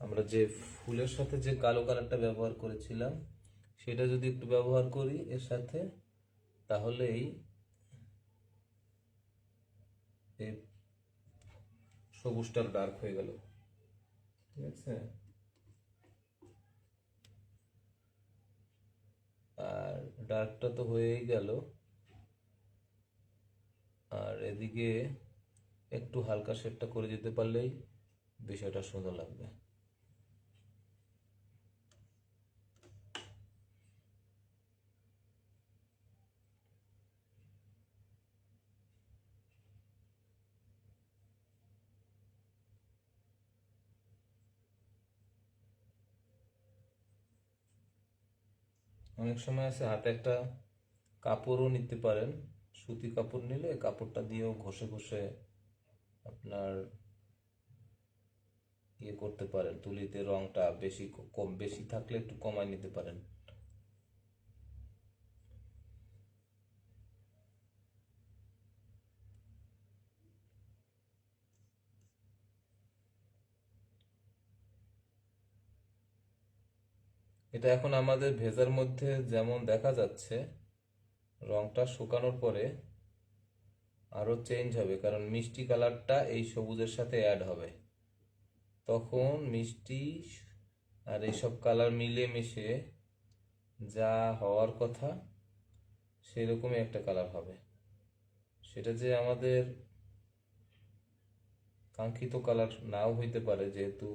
আমরা যে ফুলের সাথে যে কালো কালারটা ব্যবহার করেছিলাম, সেটা যদি একটু ব্যবহার করি এর সাথে, তাহলেই এই সবুজটা ডার্ক হয়ে গেল। ঠিক আছে, আর ডার্কটা তো হয়েই গেল। আর এদিকে একটু হালকা শেডটা করে দিতে পারলেই বিষয়টা সুন্দর লাগবে। অনেক সময় আছে হাতে একটা কাপড়ও নিতে পারেন, সুতি কাপড় নিলে কাপড়টা দিয়েও ঘষে ঘষে আপনার ইয়ে করতে পারেন, তুলিতে রংটা বেশি কম বেশি থাকলে একটু কমায় নিতে পারেন। এটা এখন আমাদের ভেজার মধ্যে যেমন দেখা যাচ্ছে, রংটা শুকানোর পরে আরো চেঞ্জ হবে, কারণ মিষ্টি কালারটা এই সবুজের সাথে অ্যাড হবে, তখন মিষ্টি আর এইসব কালার মিলে মিশে যা হওয়ার কথা সেরকমই একটা কালার হবে। সেটা যে আমাদের কাঙ্ক্ষিত কালার নাও হইতে পারে, যেহেতু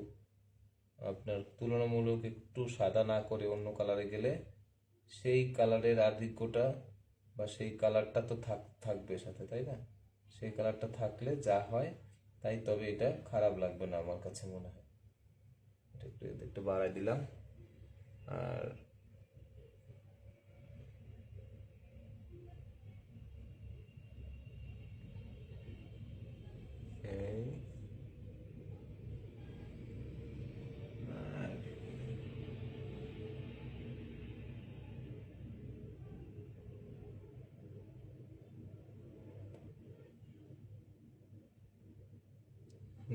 আপনার তুলনামূলক একটু সাদা না করে অন্য কালারে গেলে সেই কালারের আধিক্যটা বা সেই কালারটা তো থাকবে সাথে, তাই না? সেই কালারটা থাকলে যা হয় তাই, তবে এটা খারাপ লাগবে না আমার কাছে মনে হয়। এটা একটু একটু বাড়াই দিলাম। আর এই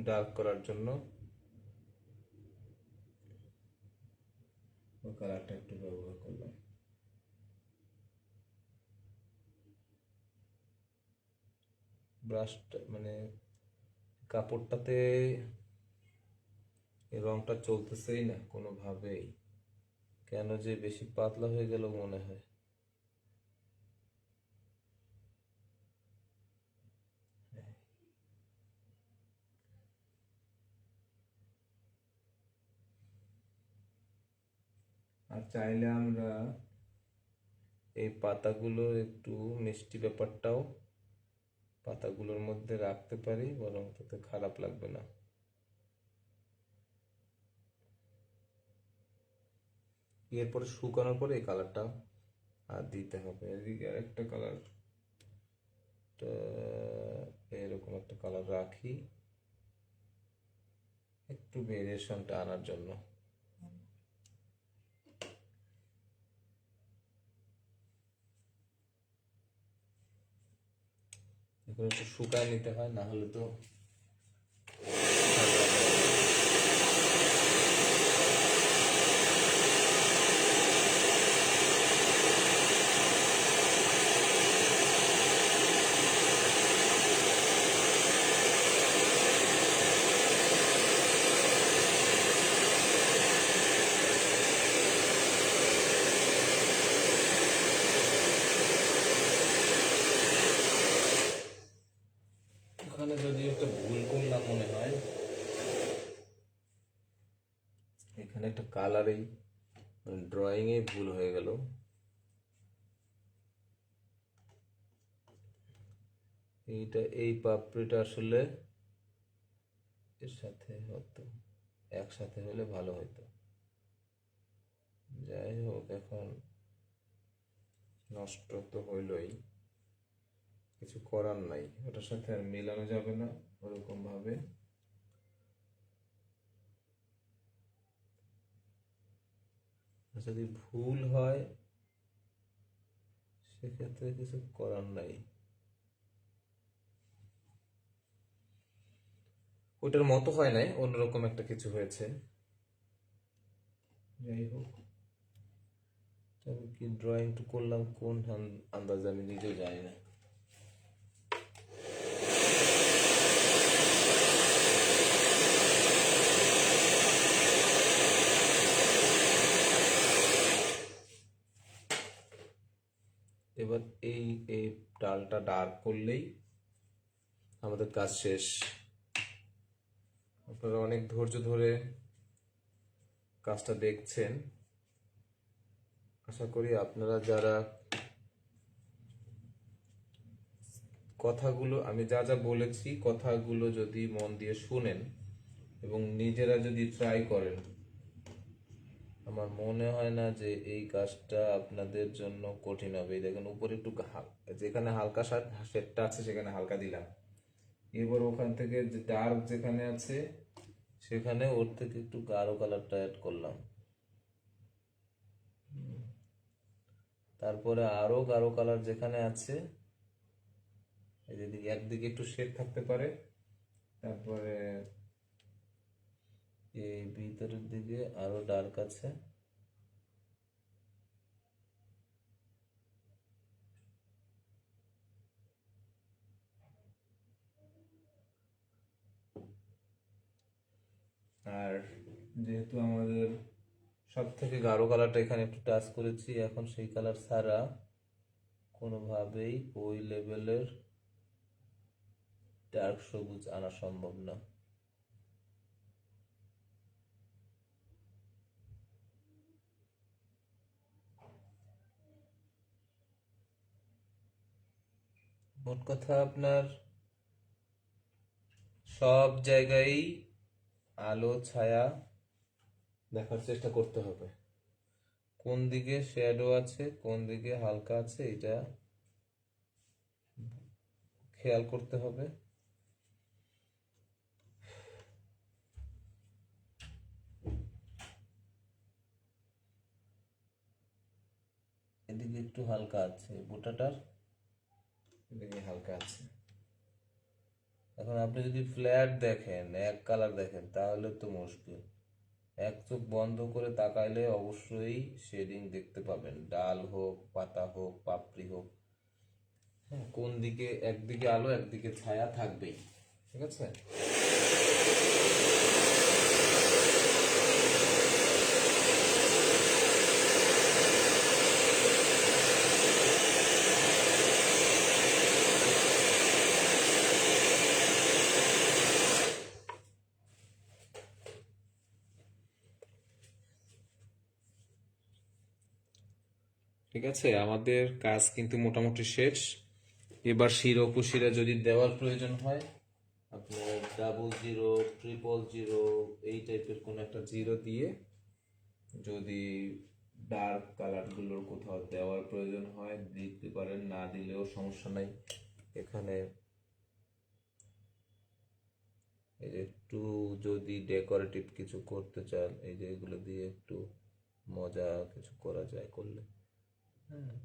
ডার্ক করার জন্য ওই কালারটা একটু ব্যবহার করলাম। ব্রাশটা মানে কাপড়টাতে এই রংটা চলতেছেই না কোনোভাবেই, কেন যে বেশি পাতলা হয়ে গেল মনে হয়। আর চাইলে আমরা এই পাতাগুলো একটু মিষ্টি ব্যাপারটাও পাতাগুলোর মধ্যে রাখতে পারি, বরং তাতে খারাপ লাগবে না। এরপরে শুকানোর পরে এই কালারটা আর দিতে হবে। এদিকে আরেকটা কালার, এরকম একটা কালার রাখি একটু ভেরিয়েশনটা আনার জন্য। এখন একটু শুকায় নিতে হয়, না হলে তো এখানে যদি একটা ভুল করলাম মনে হয়, এখানে একটা কালারেই ড্রয়িং এ ভুল হয়ে গেল। এইটা এই পাপড়িটা আসলে এর সাথে হতো, একসাথে হলে ভালো হতো। যাই হোক, এখন নষ্ট তো হইলই, কিছু করার নাই, ওটার সাথে আর মেলানো যাবে না ওরকম ভাবে। যদি ভুল হয় সেক্ষেত্রে কিছু করার নাই। ওটার মতো হয় নাই, অন্যরকম একটা কিছু হয়েছে। যাই হোক, আমি কি ড্রয়িং করলাম কোন আন্দাজে আমি নিজেও জানি না। এবার এই এই ডালটা ডার্ক করলেই আমাদের কাজ শেষ। আপনারা অনেক ধৈর্য ধরে কাজটা দেখছেন, আশা করি আপনারা যারা কথাগুলো আমি যা যা বলেছি কথাগুলো যদি মন দিয়ে শুনেন এবং নিজেরা যদি ট্রাই করেন, আমার মনে হয় না যে এই কাজটা আপনাদের জন্য কঠিন হবে। এই দেখেন উপরে একটু যেখানে হালকা শেডটা আছে সেখানে হালকা দিলাম, এবার ওখান থেকে যে ডার্ক যেখানে আছে সেখানে ওর থেকে একটু গাঢ় কালারটা অ্যাড করলাম, তারপরে আরো গাঢ় কালার যেখানে আছে, এই যেদিকে একদিকে একটু শেড থাকতে পারে, তারপরে এই ভিতরের দিকে আরো ডার্ক আছে, আর যেহেতু আমাদের সব থেকে গাঢ় কালারটা এখানে একটু টাচ করেছি, এখন সেই কালার ছাড়া কোনোভাবেই ওই লেভেলের ডার্ক সবুজ আনা সম্ভব না। মোট কথা আপনার সব জায়গায় আলো ছায়া দেখার চেষ্টা করতে হবে, কোন দিকে শ্যাডো আছে কোন দিকে হালকা আছে এটা খেয়াল করতে হবে। এদিকে একটু হালকা আছে, বুটাটার এদিকে হালকা আছে। এখন আপনি যদি ফ্ল্যাট দেখেন, এক কালার দেখেন, তাহলে তো মুশকিল। এক চোখ বন্ধ করে তাকাইলে অবশ্যই শেডিং দেখতে পাবেন, ডাল হোক পাতা হোক পাপড়ি হোক। হ্যাঁ, কোন দিকে একদিকে আলো একদিকে ছায়া থাকবেই, ঠিক আছে। ঠিক আছে, আমাদের কাজ কিন্তু মোটামুটি শেষ। এবার শিরা উপশিরা যদি দেওয়ার প্রয়োজন হয়, আপনার 00, 000 এই টাইপের কোনো একটা জিরো দিয়ে যদি ডার্ক কালারগুলোর কোথাও দেওয়ার প্রয়োজন হয় দিতে পারেন, না দিলেও সমস্যা নাই। এখানে এই যে একটু যদি ডেকোরেটিভ কিছু করতে চান, এই যে এগুলো দিয়ে একটু মজা কিছু করা যায় করলে, হ্যাঁ।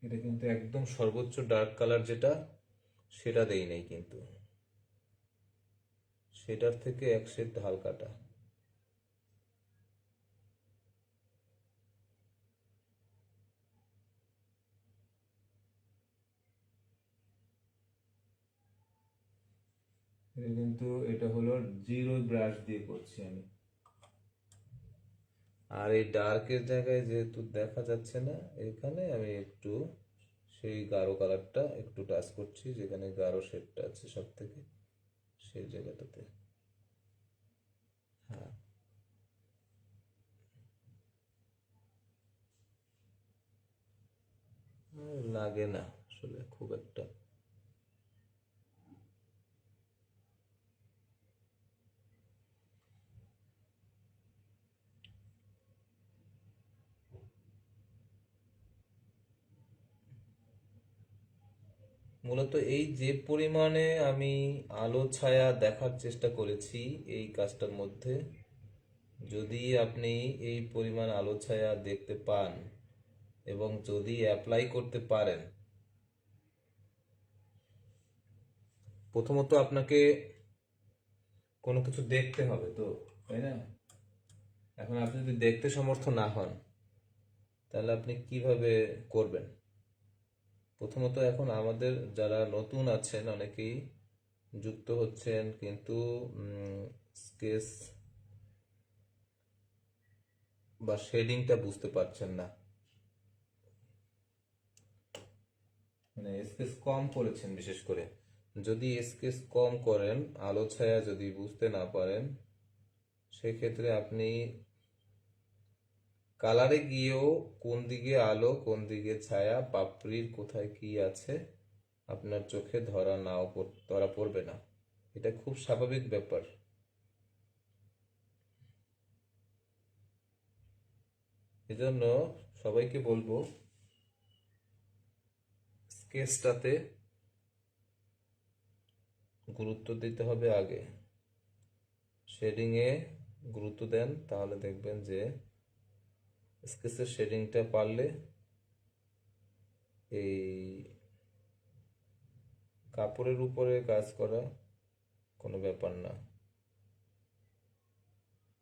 এটা কিন্তু একদম সর্বোচ্চ ডার্ক কালার যেটা, সেটা দেই নাই কিন্তু, সেটার থেকে এক শেড হালকাটা। এটা কিন্তু এটা হলো জিরো ব্রাশ দিয়ে করছি আমি। আর এই ডার্কের জায়গায় যেহেতু দেখা যাচ্ছে না, এখানে আমি একটু সেই গাঢ় কালারটা একটু টাচ করছি, যেখানে গাঢ় শেডটা আছে সব থেকে, সেই জায়গাটাতে। হ্যাঁ, লাগে না আসলে খুব একটা। মূলত এই যে পরিমাণে আমি আলো ছায়া দেখার চেষ্টা করেছি এই কাজটার মধ্যে, যদি আপনি এই পরিমাণ আলো ছায়া দেখতে পান এবং যদি অ্যাপ্লাই করতে পারেন, প্রথমত আপনাকে কোনো কিছু দেখতে হবে তো, তাই না? এখন আপনি যদি দেখতে সমর্থ না হন, তাহলে আপনি কিভাবে করবেন? প্রথমত এখন আমাদের যারা নতুন আছেন অনেকেই যুক্ত হচ্ছেন, কিন্তু স্কেচ বা শেডিংটা বুঝতে পারছেন না, মানে স্কেচ কম করেছেন বিশেষ করে। যদি স্কেচ কম করেন, আলো ছায়া যদি বুঝতে না পারেন, সেক্ষেত্রে আপনি কালারে গিয়েও কোন দিকে আলো কোন দিকে ছায়া, পাপড়ির কোথায় কি আছে, আপনার চোখে ধরা পড়বে না। এটা খুব স্বাভাবিক ব্যাপার। এজন্য সবাইকে বলবো, স্কেচটাতে গুরুত্ব দিতে হবে আগে, শেডিংয়ে গুরুত্ব দেন, তাহলে দেখবেন যে স্কেচের শেডিংটা পারলে এই কাপড়ের উপরে কাজ করা কোনো ব্যাপার না।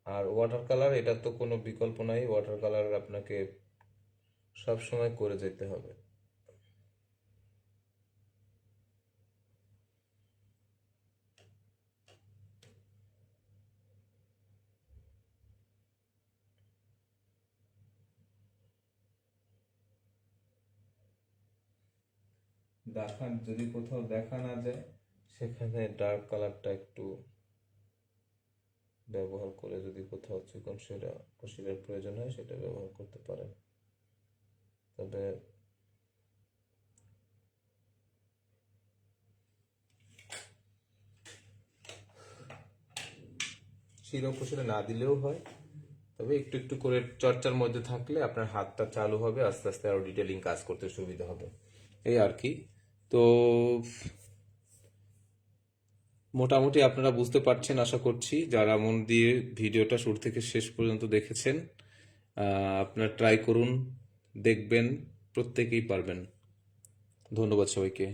আর ওয়াটার কালার, এটা তো কোনো বিকল্প নাই, ওয়াটার কালার আপনাকে সব সময় করে যেতে হবে। যদি কোথাও দেখা না যায়, সেখানে ডার্ক কালারটা একটু ব্যবহার করে, যদি কোথাও চিকন শিরার প্রয়োজন হয় সেটা ব্যবহার করতে পারেন। তবে শিরা উপশিরা না দিলেও হয়, তবে একটু একটু করে চর্চার মধ্যে থাকলে আপনার হাতটা চালু হবে, আস্তে আস্তে আরো ডিটেলিং কাজ করতে সুবিধা হবে, এই আর কি। তো মোটামুটি আপনারা বুঝতে পারছেন আশা করছি, যারা মন দিয়ে ভিডিওটা শুরু থেকে শেষ পর্যন্ত দেখেছেন। আপনারা ট্রাই করুন, দেখবেন প্রত্যেকেই পারবেন। ধন্যবাদ সবাইকে।